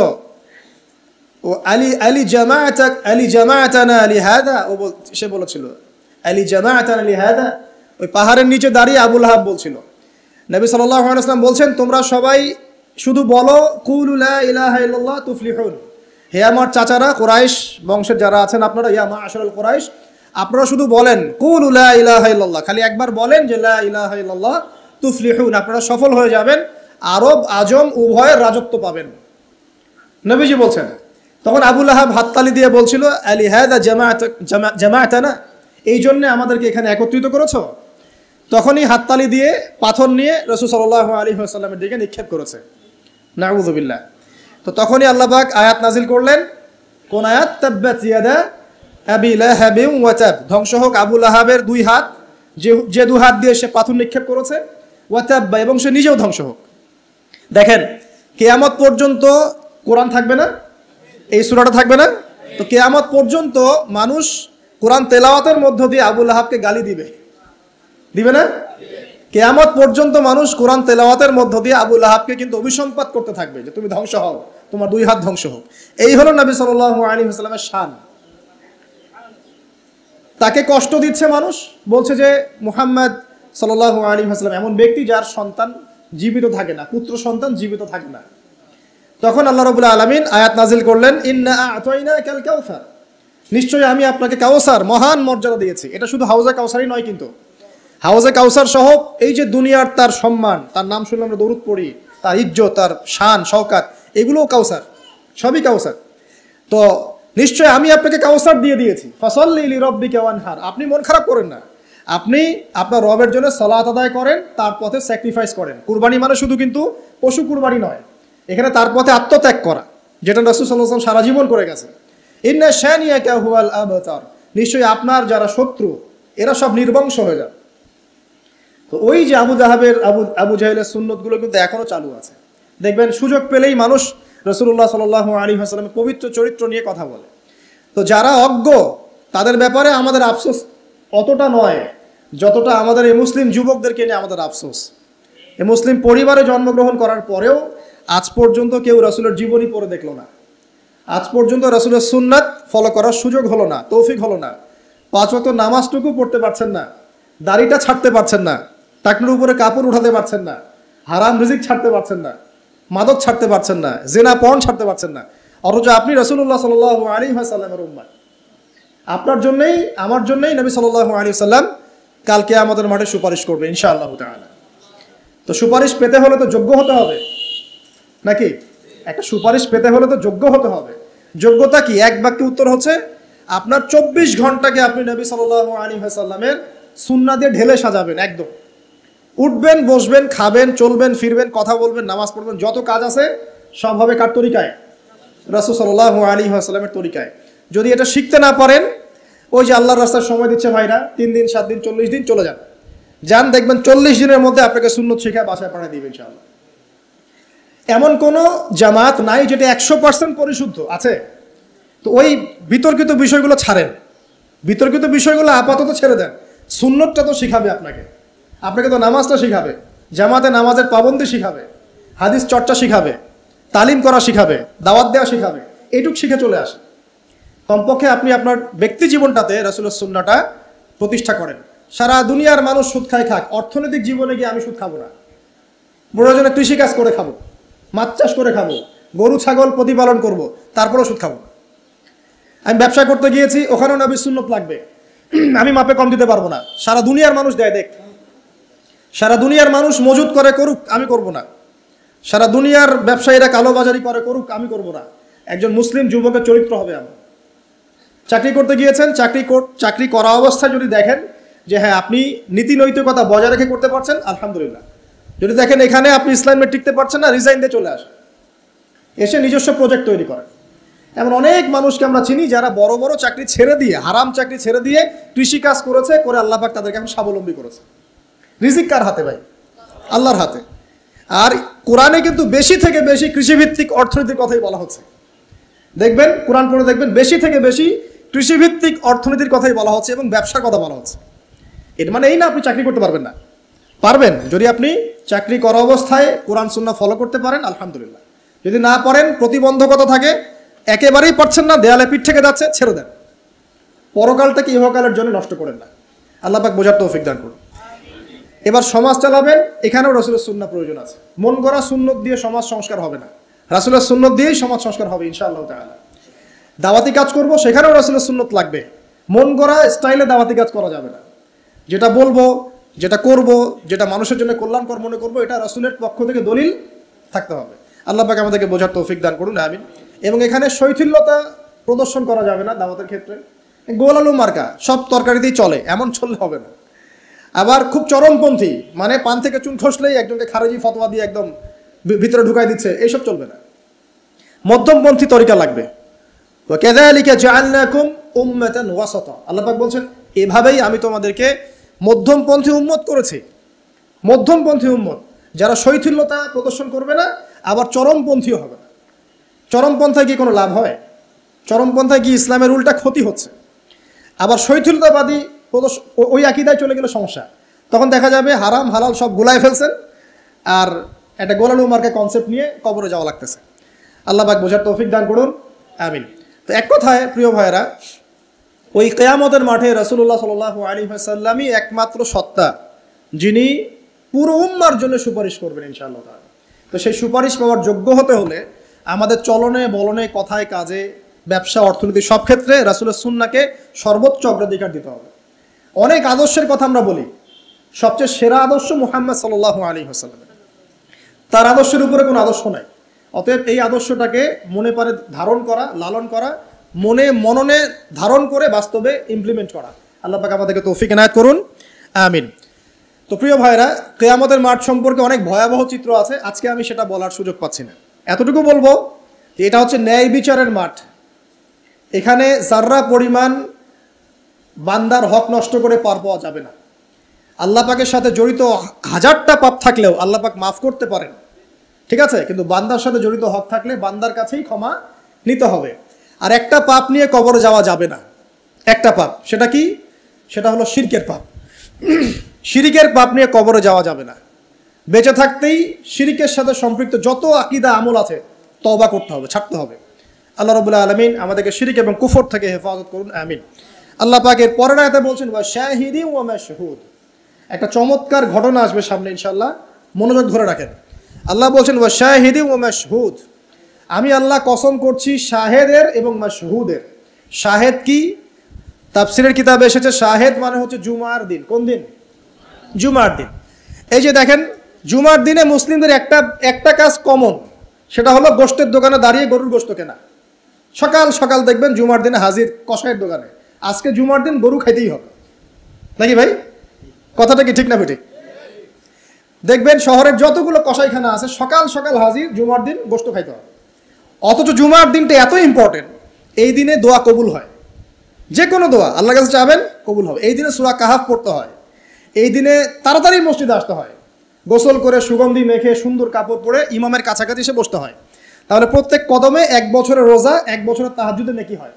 ও আলী জামাআতানা লিহাদা, ও সে বলেছিল আলী জামাআতানা লিহাদা। ওই পাহাড়ের নিচে দাঁড়িয়ে আবু লাহাব বলছিল। নবী সাল্লাল্লাহু আলাইহি ওয়াসাল্লাম বলছেন তোমরা সবাই শুধু বলো কুলু লা ইলাহা ইল্লাল্লাহ তুফলিহুন। হে আমার চাচারা, কুরাইশ বংশের যারা আছেন আপনারা, ইয়া মা'আশারাল কুরাইশ, আপনারা শুধু বলেন কুলু লা ইলাহা ইল্লাল্লাহ, খালি একবার বলেন যে লা ইলাহা ইল্লাল্লাহ তুফলিহুন, আপনারা সফল হয়ে যাবেন, আরব আজম উভয়ের রাজত্ব পাবেন। নবীজি বলছেন। তখন আবু লাহাব হাততালি দিয়ে বলছিল আলী হাদা জামাআতানা, এই জন্য আমাদেরকে এখানে একত্রিত করেছো। তখনই হাততালি দিয়ে পাথর নিয়ে রাসূল সাল্লাল্লাহু আলাইহি ওয়াসাল্লামের দিকে নিক্ষেপ করেছে। নাউযুবিল্লাহ। তো তখনই আল্লাহ পাক আয়াত নাজিল করলেন। কোন আয়াত? তাব্বাত ইয়াদা আবি লাহাবিন ওয়া তাব, ধ্বংস হোক আবু লাহাবের দুই হাত, যে দুই হাত দিয়ে সে পাথর নিক্ষেপ করেছে, ওয়া তাব, এবং সে নিজেও ধ্বংস হোক। দেখেন, কিয়ামত পর্যন্ত কোরআন থাকবে না, এই সূরাটা থাকবে না। তো কিয়ামত পর্যন্ত মানুষ কোরআন তেলাওয়াতের মধ্য দিয়ে আবু লাহাবকে গালি দিবে, দিবে না? কিয়ামত পর্যন্ত মানুষ কোরআন তেলাওয়াতের মধ্য দিয়ে আবু লাহাবকে কিন্তু অভিসম্পাত করতে থাকবে যে তুমি ধ্বংস হও, তোমার দুই হাত ধ্বংস হোক। এই হলো নবী সাল্লাল্লাহু আলাইহি ওয়াসাল্লামের শান। তাকে কষ্ট দিচ্ছে মানুষ, বলছে যে মুহাম্মদ সাল্লাল্লাহু আলাইহি ওয়াসাল্লাম এমন ব্যক্তি যার সন্তান জীবিত থাকে না, পুত্র সন্তান জীবিত থাকে না। তখন আল্লাহ রাব্বুল আলামিন আয়াত নাজিল করলেন, ইন্না আ'তাইনাকাল কাউসার, নিশ্চয়ই আমি আপনাকে কাউসার মহান মর্যাদা দিয়েছি। এটা শুধু হাউজে কাউসারই নয়, কিন্তু হাউজে কাউসার সহ এই যে দুনিয়ার তার সম্মান, তার নাম শুনলে আমরা দরুদ পড়ি, তার ইজ্জত, তার শান শওকাত, এগুলোও কাউসার, সবই কাউসার। তো নিশ্চয় আমি আপনাকে কাউসার দিয়ে দিয়েছি। ফাসাল্লি লিরাব্বিকা ওয়ানহার, আপনি মন খারাপ করেন না, আপনি আপনার রবের জন্য সালাত আদায় করেন, তার পথে স্যাক্রিফাইস করেন। কুরবানি মানে শুধু কিন্তু পশু কুরবানি নয়, এখানে তার পথে আত্মত্যাগ করা, যেটা রাসূল সাল্লাল্লাহু আলাইহি ওয়াসাল্লাম সারা জীবন করে গেছে। ইন্না শানিয়াকা হুয়াল আবতার, নিশ্চয়ই আপনার যারা শত্রু এরা সব নির্বংশ হয়ে যাবে। তো ওই যে আবু জাহেলের সুন্নতগুলো কিন্তু এখনো চালু আছে। দেখবেন সুযোগ পেলেই মানুষ রাসূলুল্লাহ সাল্লাল্লাহু আলাইহি ওয়াসাল্লামের পবিত্র চরিত্র নিয়ে কথা বলে। তো যারা অজ্ঞ তাদের ব্যাপারে আমাদের আফসোস অতটা নয় যতটা আমাদের এই মুসলিম যুবকদেরকে নিয়ে আমাদের আফসোস। এই মুসলিম পরিবারে জন্মগ্রহণ করার পরেও আজ পর্যন্ত কেউ রাসূলের জীবনী পড়ে দেখলো না, আজ পর্যন্ত রাসূলের সুন্নাত ফলো করার সুযোগ হলো না, তৌফিক হলো না। 5 ওয়াক্ত নামাজটুকু পড়তে পারছেন না, দাড়িটা ছাড়তে পারছেন না, টাকনুর উপরে কাপড় উঠাতে পারছেন না, হারাম রিজিক ছাড়তে পারছেন না, মাদক ছাড়তে পারছেন না, জিনা পর্ন ছাড়তে পারছেন না। অথচ আপনি রাসূলুল্লাহ সাল্লাল্লাহু আলাইহি ওয়াসাল্লামের উম্মত, আপনার জন্যই আমার জন্যই নবী সাল্লাল্লাহু আলাইহি ওয়াসাল্লাম কাল কিয়ামতের মাঠে সুপারিশ করবে ইনশাআল্লাহ তাআলা। তো সুপারিশ পেতে হলে তো যোগ্য হতে হবে নাকি? একটা সুপারিশ পেতে হলে তো যোগ্য হতে হবে। যোগ্যতা কি? এক বাক্যে উত্তর হচ্ছে আপনার 24 ঘন্টাকে আপনি নবী সাল্লাল্লাহু আলাইহি ওয়াসাল্লামের সুন্নাহ দিয়ে ঢেলে সাজাবেন। একদম উঠবেন, বসবেন, খাবেন, চলবেন, ফিরবেন, কথা বলবেন, নামাজ পড়বেন, যত কাজ আছে সব হবে কার তরিকায়? রাসূল সাল্লাল্লাহু আলাইহি ওয়াসাল্লামের তরিকায়। যদি এটা শিখতে না পারেন, ওই যে আল্লাহর রাস্তায় সময় দিচ্ছে ভাইরা, 3 দিন 7 দিন 40 দিন চলে যান, দেখবেন 40 দিনের মধ্যে আপনাকে সুন্নত শিখা বাসায় পাঠিয়ে দিবে ইনশাআল্লাহ। এমন কোন জামাত নাই যেটা 100% পরিশুদ্ধ আছে। তো ওই বিতর্কিত বিষয়গুলো ছাড়েন, বিতর্কিত বিষয়গুলো আপাতত ছেড়ে দেন। সুন্নতটা তো শিখাবে আপনাকে তো নামাজটা শিখাবে, জামাতে নামাজের পাবন্দি শিখাবে, হাদিস চর্চা শিখাবে, তালিম করা শিখাবে, দাওয়াত দেওয়া শিখাবে। এইটুক শিখে চলে আসে। কমপক্ষে আপনি আপনার ব্যক্তি জীবনটাতে রাসূলের সুন্নাহটা প্রতিষ্ঠা করেন। সারা দুনিয়ার মানুষ সুদ খায় খাক, অর্থনৈতিক জীবনে গিয়ে আমি সুদ খাবো না। প্রয়োজনে কৃষিকাজ করে খাবো, মাছ চাষ করে খাবো, গরু ছাগল প্রতিপালন করব, তারপরেও সুদ খাবো না। আমি ব্যবসা করতে গিয়েছি, ওখানেও নবীর সুন্নত লাগবে, আমি মাপে কম দিতে পারবো না। সারা দুনিয়ার মানুষ দেয়, দেখ, সারা দুনিয়ার মানুষ মজুদ করে করুক, আমি করব না। সারা দুনিয়ার ব্যবসায়ীরা কালোবাজারি করে করুক, আমি করব না। একজন মুসলিম যুবকের চরিত্র হবে আমার। চাকরি করতে গিয়েছেন, চাকরি করা অবস্থায় যদি দেখেন যে হ্যাঁ আপনি নীতি নৈতিকতা বজায় রেখে করতে পারছেন, আলহামদুলিল্লাহ। যদি দেখেন এখানে আপনি ইসলামে টিকতে পারছেন না, রিজাইন দিয়ে চলে আসেন, এসে নিজস্ব প্রজেক্ট তৈরি করেন। এমন অনেক মানুষকে আমরা চিনি যারা বড় বড় চাকরি ছেড়ে দিয়ে, হারাম চাকরি ছেড়ে দিয়ে কৃষিকাজ করেছে, করে আল্লাহ পাক তাদেরকে এখন স্বাবলম্বী করেছে। রিজিক কার হাতে ভাই? আল্লাহর হাতে। আর কোরআনে কিন্তু বেশি থেকে বেশি কৃষিভিত্তিক অর্থনীতির কথাই বলা হচ্ছে। দেখবেন কোরআন পড়ে দেখবেন বেশি থেকে বেশি কৃষিভিত্তিক অর্থনীতির কথাই বলা হচ্ছে এবং ব্যবসার কথা বলা হচ্ছে। এর মানে এই না আপনি চাকরি করতে পারবেন না, পারবেন। যদি আপনি চাকরি করা অবস্থায় কোরআন সুন্নাহ ফলো করতে পারেন, আলহামদুলিল্লাহ। যদি না পারেন, প্রতিবন্ধকতা থাকে, একেবারেই পারছেন না, দেয়ালে পিঠ থেকে যাচ্ছে, ছেড়ে দেন। পরকালটাকে ইহকালের জন্য নষ্ট করেন না। আল্লাহ পাক বোঝার তৌফিক দান করুন। এবার সমাজ চালাবেন, এখানেও রাসূলের সুন্নাহ প্রয়োজন আছে। মন গড়া সুন্নত দিয়ে সমাজ সংস্কার হবে না, রাসূলের সুন্নত দিয়েই সমাজ সংস্কার হবে ইনশাআল্লাহ তাআলা। দাওয়াতি কাজ করব, সেখানেও রাসূলের সুন্নত লাগবে। মন গড়া স্টাইলে দাওয়াতি কাজ করা যাবে না। যেটা বলবো, যেটা করব, যেটা মানুষের জন্য কল্যাণকর মনে করব, এটা রাসূলের পক্ষ থেকে দলিল থাকতে হবে। আল্লাহ পাক আমাদেরকে বোঝার তৌফিক দান করুন, আমিন। এবং এখানে শৈথিল্যতা প্রদর্শন করা যাবে না দাওয়াতের ক্ষেত্রে। গোল আলু মার্কা সব তরকারিতেই চলে, এমন চললে হবে না। আবার খুব চরমপন্থী, মানে পান থেকে চুন খসলেই একজনকে খারেজি ফতোয়া দিয়ে একদম ভিতরে ঢুকাই দিচ্ছে, এইসব চলবে না। মধ্যমপন্থী তরিকা লাগবে। ওয়াকাযালিকা জাআলনাকুম উম্মাতান ওয়াসাতা, আল্লাহ পাক বলছেন এভাবেই আমি তোমাদেরকে মধ্যমপন্থী উম্মত করেছি। মধ্যমপন্থী উম্মত, যারা শৈথিল্যতা প্রদর্শন করবে না, আবার চরমপন্থীও হবে না। চরমপন্থায় কি কোনো লাভ হয়? চরমপন্থায় কি ইসলামের উল্টা ক্ষতি হচ্ছে? আবার শৈথিল্যতাবাদী ওই আকীদায় চলে গেলে সমস্যা। তখন দেখা যাবে হারাম হালাল সব গুলায় ফেলছেন, আর একটা গোলালু মার্কা কনসেপ্ট নিয়ে কবরে যাওয়া লাগতেছে। আল্লাহ পাক বোঝার তৌফিক দান করুন, আমিন। তো এক কথায় প্রিয় ভাইয়েরা, ওই কিয়ামতের মাঠে রাসূলুল্লাহ সাল্লাল্লাহু আলাইহি ওয়াসাল্লামই একমাত্র সত্তা যিনি পুরো উম্মার জন্য সুপারিশ করবেন ইনশাআল্লাহ তাআলা। তো সেই সুপারিশ পাওয়ার যোগ্য হতে হলে আমাদের চলনে বলনে কথায় কাজে ব্যবসা অর্থনীতি সব ক্ষেত্রে রাসূলের সুন্নাহকে সর্বোচ্চ অগ্রাধিকার দিতে হবে। অনেক আদর্শের কথা আমরা বলি, সবচেয়ে সেরা আদর্শ মুহাম্মদ সাল্লাল্লাহু আলাইহি ওয়াসাল্লাম, তার আদর্শের উপরে কোনো আদর্শ নাই। অতএব এই আদর্শটাকে মনে পারে ধারণ করা, লালন করা, মননে ধারণ করে বাস্তবে ইমপ্লিমেন্ট করা। আল্লাহ পাক আমাদেরকে তৌফিক এনায়েত করুন, আমিন। তো প্রিয় ভাইরা, কিয়ামতের মাঠ সম্পর্কে অনেক ভয়াবহ চিত্র আছে, আজকে আমি সেটা বলার সুযোগ পাচ্ছি না। এতটুকু বলবো যে এটা হচ্ছে ন্যায় বিচারের মাঠ। এখানে যাররা পরিমাণ বান্দার হক নষ্ট করে পার পাওয়া যাবে না। আল্লাহ পাকের সাথে জড়িত হাজারটা পাপ থাকলেও আল্লাহ পাক মাফ করতে পারেন, ঠিক আছে, কিন্তু বান্দার সাথে জড়িত হক থাকলে বান্দার কাছেই ক্ষমা নিতে হবে। আর একটা পাপ নিয়ে কবরে যাওয়া যাবে না, একটা পাপ, সেটা কি? সেটা হলো শিরকের পাপ। শিরিকের পাপ নিয়ে কবরে যাওয়া যাবে না। বেঁচে থাকতেই শিরিকের সাথে সম্পৃক্ত যত আকীদা আমল আছে তওবা করতে হবে, ছাড়তে হবে। আল্লাহ রাব্বুল আলামিন আমাদেরকে শিরিক এবং কুফর থেকে হেফাজত করুন, আমিন। আল্লাহ পাক এর পরের আয়াতে বলছেন ওয়া শাহিদিন ওয়া মাশহুদ। একটা চমৎকার ঘটনা আসবে সামনে ইনশাআল্লাহ, মনোযোগ ধরে রাখেন। আল্লাহ বলছেন ওয়া শাহিদিন ওয়া মাশহুদ, আমি আল্লাহ কসম করছি শাহেদের এবং মাশহুদের। শাহেদ কি? তাফসীরের কিতাবে এসেছে শাহেদ মানে হচ্ছে জুমার দিন। কোন দিন? জুমার দিন। এই যে দেখেন, জুমার দিনে মুসলিমদের একটা কাজ কমন, সেটা হলো গোশতের দোকানে দাঁড়িয়ে গরুর গোশত কেনা। সকাল সকাল দেখবেন জুমার দিনে হাজির কসাইয়ের দোকানে, আজকে জুমার দিন গরু খাইতেই হবে, নাকি ভাই? কথাটা কি ঠিক না ঠিক? দেখবেন শহরের যতগুলো কসাইখানা আছে সকাল সকাল হাজির, জুমার দিন গোশত খাইতে হবে। অথচ জুমার দিনটা এত ইম্পর্টেন্ট, এই দিনে দোয়া কবুল হয়। যে কোনো দোয়া আল্লাহর কাছে চাবেন কবুল হবে। এই দিনে সূরা কাহাফ পড়তে হয়, এই দিনে তাড়াতাড়ি মসজিদে আসতে হয়, গোসল করে সুগন্ধি মেখে সুন্দর কাপড় পরে ইমামের কাছাকাছি এসে বসতে হয়। তাহলে প্রত্যেক কদমে 1 বছরের রোজা, 1 বছরের তাহাজ্জুদের নেকি হয়।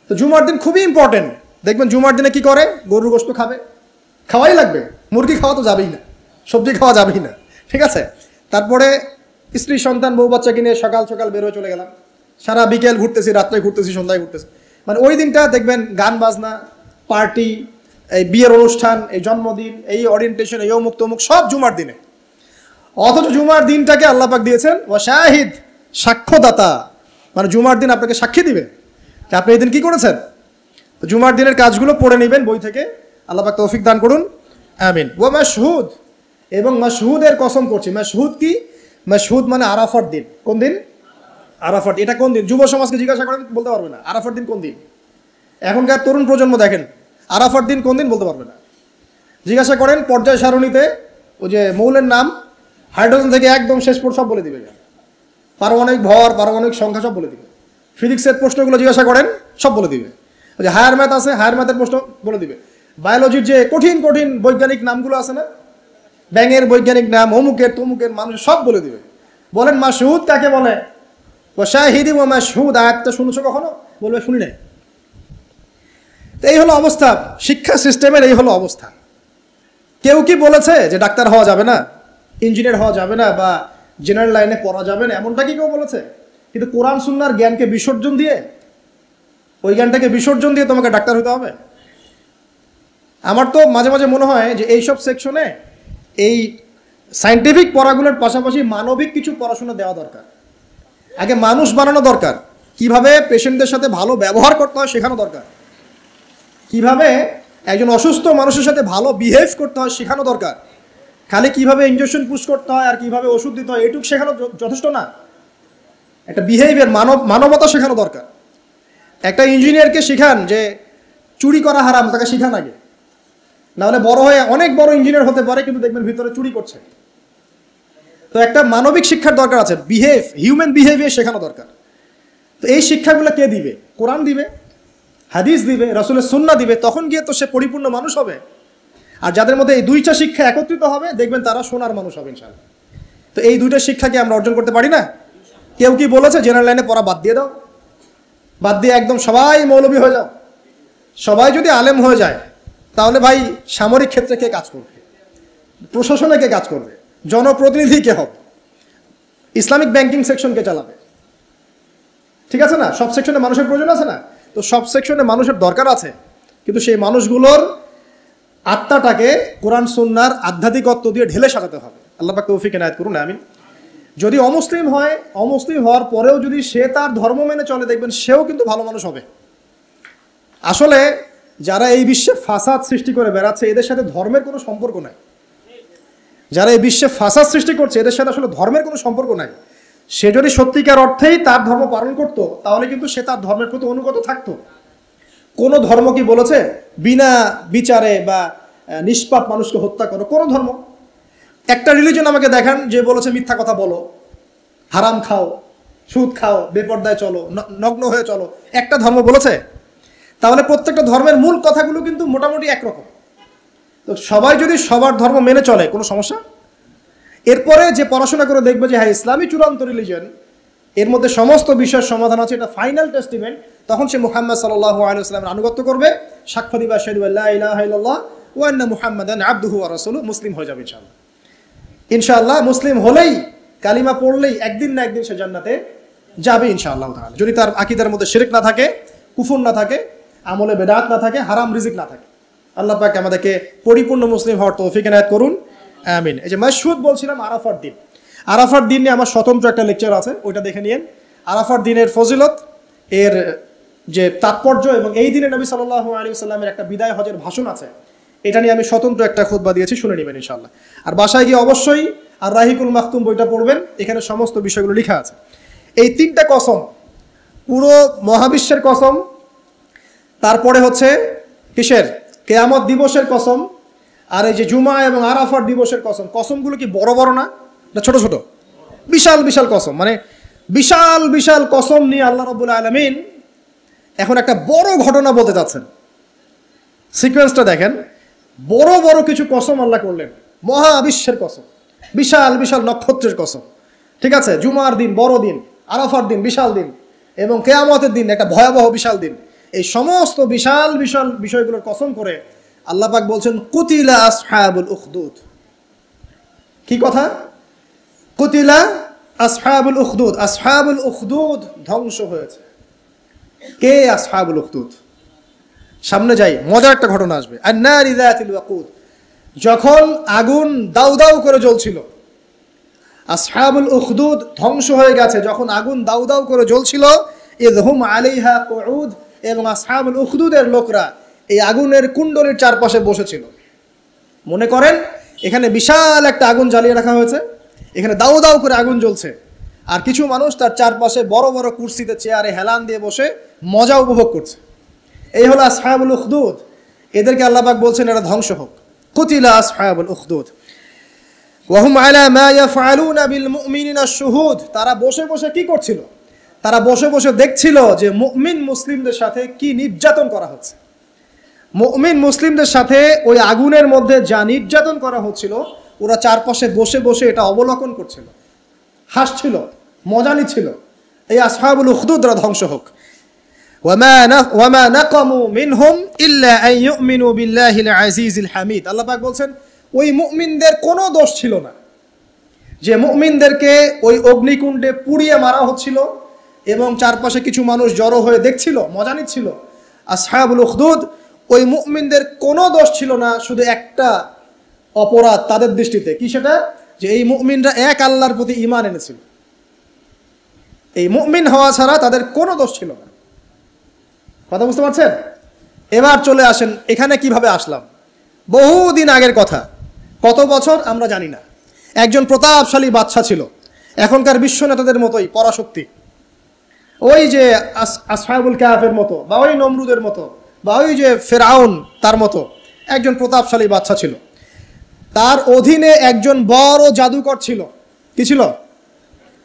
তো জুমার দিন খুবই ইম্পর্টেন্ট। দেখবেন জুমার দিনে কি করে? গরুর গোশত খাবে, খাওয়াই লাগবে। মুরগি খাওয়া তো যাবেই না, সবজি খাওয়া যাবেই না, ঠিক আছে। তারপরে স্ত্রী সন্তান বউ বাচ্চাকে নিয়ে সকাল সকাল বের হয়ে চলে গেলাম, সারা বিকেল ঘুরতেছি, রাত্রে ঘুরতেছি, সন্ধ্যায় ঘুরতেছি। মানে ওই দিনটা দেখবেন গান বাজনা, পার্টি, এই বিয়ের অনুষ্ঠান, এই জন্মদিন, এই ওরিয়েন্টেশন, এই অমুক তমুক সব জুমার দিনে। অথচ জুমার দিনটাকে আল্লাহ পাক দিয়েছেন ওয়া শাহিদ, সাক্ষ্যদাতা। মানে জুমার দিন আপনাকে সাক্ষী দিবে যে আপনি এই দিন কি করেছেন। তো জুমার দিনের কাজগুলো পড়ে নেবেন বই থেকে, আল্লাহ পাক তৌফিক দান করুন, আমিন। ওয়া মাশহুদ, এবং মাশহুদের কসম করছি। মাশহুদ কি? মাশহুদ মানে আরাফার দিন। কোন দিন? আরাফার। এটা কোন দিন? যুব সমাজকে জিজ্ঞাসা করেন, বলতে পারবে না আরাফার দিন কোন দিন। এখনকার তরুণ প্রজন্ম দেখেন আরাফার দিন কোন দিন বলতে পারবে না। জিজ্ঞাসা করেন পর্যায় সারণীতে ওই যে মৌলের নাম, হাইড্রোজেন থেকে একদম শেষ পর সব বলে দিবে, পারমাণবিক ভর, পারমাণবিক সংখ্যা সব বলে দিবে। ফিজিক্সের প্রশ্নগুলো জিজ্ঞাসা করেন, সব বলে দিবে। ওই যে হায়ার ম্যাথ আছে, হায়ার ম্যাথের প্রশ্ন বলে দিবে। বায়োলজির যে কঠিন কঠিন বৈজ্ঞানিক নামগুলো আছে না, ব্যাঙের বৈজ্ঞানিক নাম, অমুকের তমুকের, মানুষ সব বলে দিবে। বলেন মাশহুদ কাকে বলে? ওয়া শাহিদি ওয়া মাশহুদ, আয়াতটা শুনেছো কখনো? বলবে শুনি নাই। তো এই হলো অবস্থা, শিক্ষা সিস্টেমের এই হলো অবস্থা। কেউ কি বলেছে যে ডাক্তার হওয়া যাবে না, ইঞ্জিনিয়ার হওয়া যাবে না, বা জেনারেল লাইনে পড়া যাবে না? এমনটা কি কেউ বলেছে? কিন্তু কোরআন সুন্নাহর জ্ঞানকে বিসর্জন দিয়ে, ওই জ্ঞানটাকে বিসর্জন দিয়ে তোমাকে ডাক্তার হতে হবে? আমার তো মাঝে মাঝে মনে হয় যে এইসব সেকশনে এই সায়েন্টিফিক পড়াগুলোর পাশাপাশি মানবিক কিছু পড়াশোনা দেওয়া দরকার। আগে মানুষ বানানো দরকার, কিভাবে পেশেন্টদের সাথে ভালো ব্যবহার করতে হয় শেখানো দরকার, কিভাবে একজন অসুস্থ মানুষের সাথে ভালো বিহেভ করতে হয় শেখানো দরকার। খালি কিভাবে ইনজেকশন পুশ করতে হয় আর কিভাবে ওষুধ দিতে হয় এটুকু শেখানো যথেষ্ট না। একটা বিহেভিয়ার, মানবতা শেখানো দরকার। একটা ইঞ্জিনিয়ারকে শেখান যে চুরি করা হারাম, তাকে শেখান আগে, নাহলে বড় হয়ে অনেক বড় ইঞ্জিনিয়ার হতে পারে কিন্তু দেখবেন ভিতরে চুরি করছে। তো একটা মানবিক শিক্ষার দরকার আছে, হিউম্যান বিহেভিয়ার শেখানো দরকার। তো এই শিক্ষাগুলো কে দিবে? কোরআন দিবে, হাদিস দিবে, রাসূলের সুন্নাহ দিবে। তখন গিয়ে তো সে পরিপূর্ণ মানুষ হবে। আর যাদের মধ্যে এই দুইটা শিক্ষা একত্রিত হবে দেখবেন তারা সোনার মানুষ হবে ইনশাআল্লাহ। তো এই দুইটা শিক্ষাকে আমরা অর্জন করতে পারি না? কেউ কি বলেছে জেনারেল লাইনে পড়া বাদ দিয়ে দাও, বাদ দিয়ে একদম সবাই মৌলবী হয়ে যাও? সবাই যদি আলেম হয়ে যায় তাহলে ভাই সামরিক ক্ষেত্রে কে কাজ করবে, প্রশাসনে কে কাজ করবে, জনপ্রতিনিধি কে হবে, ইসলামিক ব্যাংকিং সেকশন কে চালাবে? ঠিক আছে না? সব সেকশনে মানুষের প্রয়োজন আছে না? তো সব সেকশনে মানুষের দরকার আছে, কিন্তু সেই মানুষগুলোর আত্মাটাকে কোরআন সুন্নাহর আধ্যাত্মিকত্ব দিয়ে ঢেলে সাজাতে হবে। আল্লাহ পাক তৌফিক এনায়েত করুন, আমিন। যদি অমুসলিম হয়, অমুসলিম হওয়ার পরেও যদি সে তার ধর্ম মেনে চলে, দেখবেন সেও কিন্তু ভালো মানুষ হবে। আসলে যারা এই বিশ্বে ফাসাদ সৃষ্টি করে বেড়াচ্ছে, এদের সাথে ধর্মের কোনো সম্পর্ক নাই। যারা এই বিশ্বে ফাসাদ সৃষ্টি করছে, এদের সাথে আসলে ধর্মের কোনো সম্পর্ক নাই। সে যদি সত্যিকার অর্থেই তার ধর্ম পালন করতো, তাহলে কিন্তু সে তার ধর্মের প্রতি অনুগত থাকতো। কোন ধর্ম কি বলেছে বিনা বিচারে বা নিষ্পাপ মানুষকে হত্যা করো? কোন ধর্ম? একটা রিলিজন আমাকে দেখান যে বলেছে মিথ্যা কথা বলো, হারাম খাও, সুদ খাও, বেপরদায় চলো, নগ্ন হয়ে চলো? একটা ধর্ম বলেছে? তাহলে প্রত্যেকটা ধর্মের মূল কথাগুলো কিন্তু মোটামুটি একরকম। তো সবাই যদি সবার ধর্ম মেনে চলে, কোনো সমস্যা? এরপরে যে পড়াশোনা করে দেখবে যে হ্যাঁ ইসলামই চূড়ান্ত রিলিজন, এর মধ্যে সমস্ত বিষয়ের সমাধান আছে, এটা ফাইনাল টেস্টিমেন্ট, তখন সে মুহাম্মদ সাল্লাল্লাহু আলাইহি ওয়াসাল্লামের আনুগত্য করবে, সাক্ষ্য দিবে আশহাদু আল্লা ইলাহা ইল্লাল্লাহ ওয়া আন্না মুহাম্মাদান আবদুহু ওয়া রাসূলুহু, মুসলিম হয়ে যাবে ইনশাআল্লাহ। ইনশাআল্লাহ মুসলিম হলেই, কালিমা পড়লেই একদিন না একদিন সে জান্নাতে যাবে ইনশাআল্লাহ তাআলা, যদি তার আকীদার মধ্যে শিরক না থাকে, কুফর না থাকে, আমলে বেদাত না থাকে, হারাম রিজিক না থাকে। আল্লাহ পাক আমাদেরকে পরিপূর্ণ মুসলিম হওয়ার তৌফিক এনায়েত করুন, আমিন। এই যে মাশহুদ বলছিলাম, আরাফার দিন, আরাফার দিন নিয়ে আমার স্বতন্ত্র একটা লেকচার আছে, ওইটা দেখে নিয়েন। আরাফার দিনের ফজিলত, এর যে তাৎপর্য, এবং এই দিনে নবী সাল্লাল্লাহু আলাইহি ওয়াসাল্লামের একটা বিদায় হজের ভাষণ আছে, এটা নিয়ে আমি স্বতন্ত্র একটা খুতবা দিয়েছি, শুনে নেবেন ইনশাআল্লাহ। আর বাসায় গিয়ে অবশ্যই আর রাহিকুল মাখতুম বইটা পড়বেন, এখানে সমস্ত বিষয়গুলো লেখা আছে। এই তিনটা কসম, পুরো মহাবিশ্বের কসম, তারপরে হচ্ছে কিসের? কিয়ামত দিবসের কসম, আর এই যে জুমা এবং আরাফার দিবসের কসম। কসমগুলো কি বড় বড় না ছোট ছোট? বিশাল বিশাল কসম, মানে বিশাল বিশাল কসম নিয়ে আল্লাহ রাব্বুল আলামিন এখন একটা বড় ঘটনা বলতে যাচ্ছেন। সিকোয়েন্সটা দেখেন, বড় বড় কিছু কসম আল্লাহ করলেন, মহাবিশ্বের কসম, বিশাল বিশাল নক্ষত্রের কসম, ঠিক আছে? জুমার দিন বড় দিন, আরাফার দিন বিশাল দিন, এবং কিয়ামতের দিন একটা ভয়াবহ বিশাল দিন। এই সমস্ত বিশাল বিশাল বিষয়গুলোর কসম করে আল্লাহ পাক বলছেন কুতিলা আসহাবুল উখদুদ। কি কথা? কুতিলা আসহাবুল উখদুদ। আসহাবুল উখদুদ ধ্বংস হয়েছে। কে আসহাবুল উখদুদ? সামনে যাই, মজার একটা ঘটনা আসবে। আন-নারি যাতিল ওয়াকুদ, যখন আগুন দাউ দাউ করে জ্বলছিল, আসহাবুল উখদুদ ধ্বংস হয়ে গেছে যখন আগুন দাউ দাউ করে জ্বলছিল। ইযহুম আলাইহা কুউদ, এবং আসহাবুল উখদুদের লোকরা এই আগুনের কুণ্ডলীর চারপাশে বসেছিল। মনে করেন এখানে বিশাল একটা আগুন জ্বালিয়ে রাখা হয়েছে, এখানে দাউ দাউ করে আগুন জ্বলছে, আর কিছু মানুষ তার চারপাশে বড় বড় কুরসিতে, চেয়ারে হেলান দিয়ে বসে মজা উপভোগ করছে। এই হলো আসহাবুল উখদুদ। এদেরকে আল্লাহ পাক বলছেন এরা ধ্বংস হোক। কুতিলা আসহাবুল উখদুদ ওয়াহুম আলা মা ইয়াফআলুনা বিল মুমিনিনা শুহুদ। তারা বসে বসে কি করছিল? তারা বসে বসে দেখছিল যে মুমিন মুসলিমদের সাথে কি নির্যাতন করা হচ্ছে। মুমিন মুসলিমদের সাথে ওই আগুনের মধ্যে যা নির্যাতন করা হচ্ছিল, ওরা চারপাশে বসে বসে এটা অবলোকন করছিল, হাসছিল, মজা নিচ্ছিল। এই আসহাবুল উখদুদরা ধ্বংস হোক। ওয়ামা নাকামু মিনহুম ইল্লা আন ইউমিনু বিল্লাহিল আজিজিল হামিদ। আল্লাহ পাক বলছেন ওই মুমিনদের কোনো দোষ ছিল না, যে মুমিনদেরকে ওই অগ্নিকুণ্ডে পুড়িয়ে মারা হচ্ছিল এবং চারপাশে কিছু মানুষ জড়ো হয়ে দেখছিল, মজা নিচ্ছিল। আসহাবুল উখদুদ, ওই মুমিনদের কোনো দোষ ছিল না, শুধু একটা অপরাধ তাদের দৃষ্টিতে। কি সেটা? যে এই মুমিনরা এক আল্লাহর প্রতি ঈমান এনেছিল। এই মুমিন হওয়া ছাড়া তাদের কোনো দোষ ছিল না। কথা বুঝতে পারছেন? এবার চলে আসেন এখানে কিভাবে আসলাম। বহুদিন আগের কথা, কত বছর আমরা জানি না। একজন প্রতাপশালী বাদশা ছিল, এখনকার বিশ্ব নেতাদের মতোই পরাশক্তি, ওই যে আসহাবুল কাহাফের মতো, বা ওই নমরুদের মতো, বা ওই যে ফেরাউন তার মতো একজন প্রতাপশালী বাদশা ছিল। তার অধীনে একজন বড় জাদুকর ছিল। কি ছিল?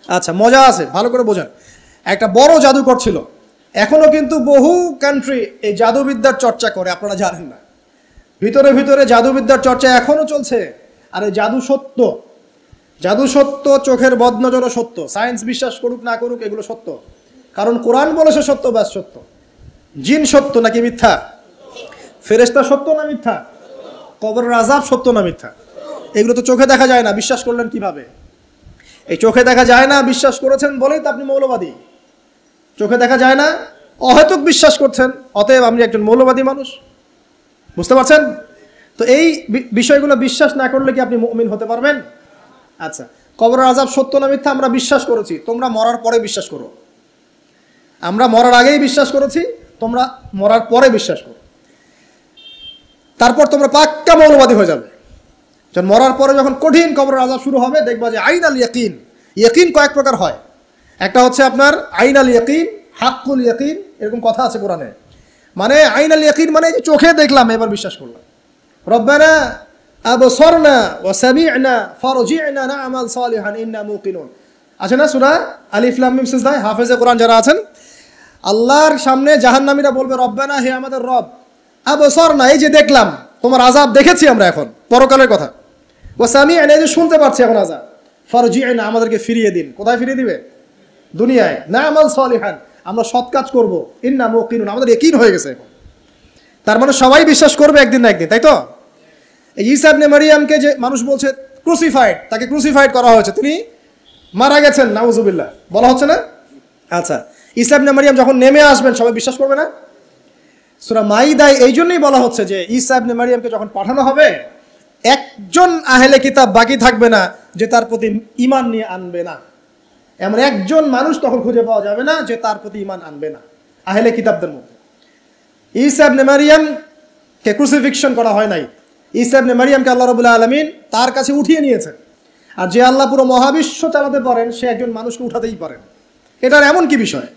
আচ্ছা, মজা আছে, ভালো করে বোঝেন। একটা বড় জাদুকর ছিল। এখনো কিন্তু বহু কান্ট্রি এই জাদুবিদ্যার চর্চা করে, আপনারা জানেন না। ভিতরে ভিতরে জাদুবিদ্যার চর্চা এখনো চলছে। আর এই জাদু সত্য, জাদু সত্য, চোখের বদনজরও সত্য। সায়েন্স বিশ্বাস করুক না করুক, এগুলো সত্য। কারণ কোরআন বলেছে সত্য, ব্যাস সত্য। জিন সত্য নাকি মিথ্যা? ফেরেশতা সত্য না মিথ্যা? কবরের আযাব সত্য না মিথ্যা? এগুলো তো চোখে দেখা যায় না, বিশ্বাস করলেন কিভাবে? এই চোখে দেখা যায় না বিশ্বাস করেছেন বলেই তো আপনি মৌলবাদী। চোখে দেখা যায় না, অহেতুক বিশ্বাস করছেন, অতএব আপনি একজন মৌলবাদী মানুষ। বুঝতে পারছেন? তো এই বিষয়গুলো বিশ্বাস না করলে কি আপনি মুমিন হতে পারবেন? আচ্ছা, কবরের আযাব সত্য না মিথ্যা আমরা বিশ্বাস করেছি, তোমরা মরার পরে বিশ্বাস করো। আমরা মরার আগেই বিশ্বাস করেছি, তোমরা মরার পরে বিশ্বাস করো। তারপর তোমরা পাক্কা মৌলবাদী হয়ে যাবে। যখন মরার পরে যখন কঠিন কবরের আযাব শুরু হবে, দেখবা যে আইনাল ইয়াকিন। ইয়াকিন কয়েক প্রকার হয়। একটা হচ্ছে আপনার আইনাল ইয়াকিন, হাক্কুল ইয়াকিন, এরকম কথা আছে কোরআনে। মানে আইনাল ইয়াকিন মানে চোখে দেখলাম এবার বিশ্বাস করলাম। রব্বানা আবসারনা ওয়া সামি'না ফারজি'না না'মাল সালিহান ইন্না মুকিনুন। আছে না সূরা আলিফ লাম মিম সিজদা? হাফেজে কোরআন যারা আছেন, আল্লাহর সামনে জাহান্নামীরা বলবে রব্বানা, হে আমাদের রব, আবসারনা, এই যে দেখলাম তোমার আযাব দেখেছি আমরা, এখন পরকালের কথা, ওয়া সামি'না, এই যে শুনতে পাচ্ছি এখন আযাব, ফারজি'না, আমাদেরকে ফিরিয়ে দিন। কোথায় ফিরিয়ে দিবে? দুনিয়ায়। না'মাল সালিহান, আমরা সৎ কাজ করব, ইন্না মুকিনুন, আমাদের ইয়াকিন হয়ে গেছে এখন। তার মানে সবাই বিশ্বাস করবে একদিন না একদিন, তাই তো? এই ঈসা ইবনে মারইয়ামকে যে মানুষ বলছে ক্রুসিফাইড, তাকে ক্রুসিফাইড করা হয়েছে, তিনি মারা গেছেন, নাউজুবিল্লাহ, বলা হচ্ছে না? আচ্ছা, ঈসা ইবনে মারইয়াম যখন নেমে আসবেন সবাই বিশ্বাস করবে না? সূরা মাইদায় এই জন্যই বলা হচ্ছে যে ঈসা ইবনে মারইয়ামকে যখন পাঠানো হবে, একজন আহলে কিতাব বাকি থাকবে না যে তার প্রতি ঈমান নিয়ে আনবে না। এমন একজন মানুষ তখন খুঁজে পাওয়া যাবে না যে তার প্রতি ঈমান আনবে না আহলে কিতাবদের মধ্যে। ঈসা ইবনে মারইয়ামকে ক্রুসিফিকশন করা হয় নাই। ঈসা ইবনে মারইয়ামকে আল্লাহ রাব্বুল আলামিন তার কাছে উঠিয়ে নিয়েছেন। আর যে আল্লাহ পুরো মহাবিশ্ব চালাতে পারেন, সে একজন মানুষকে উঠাতেই পারেন। এটার এমন কি বিষয়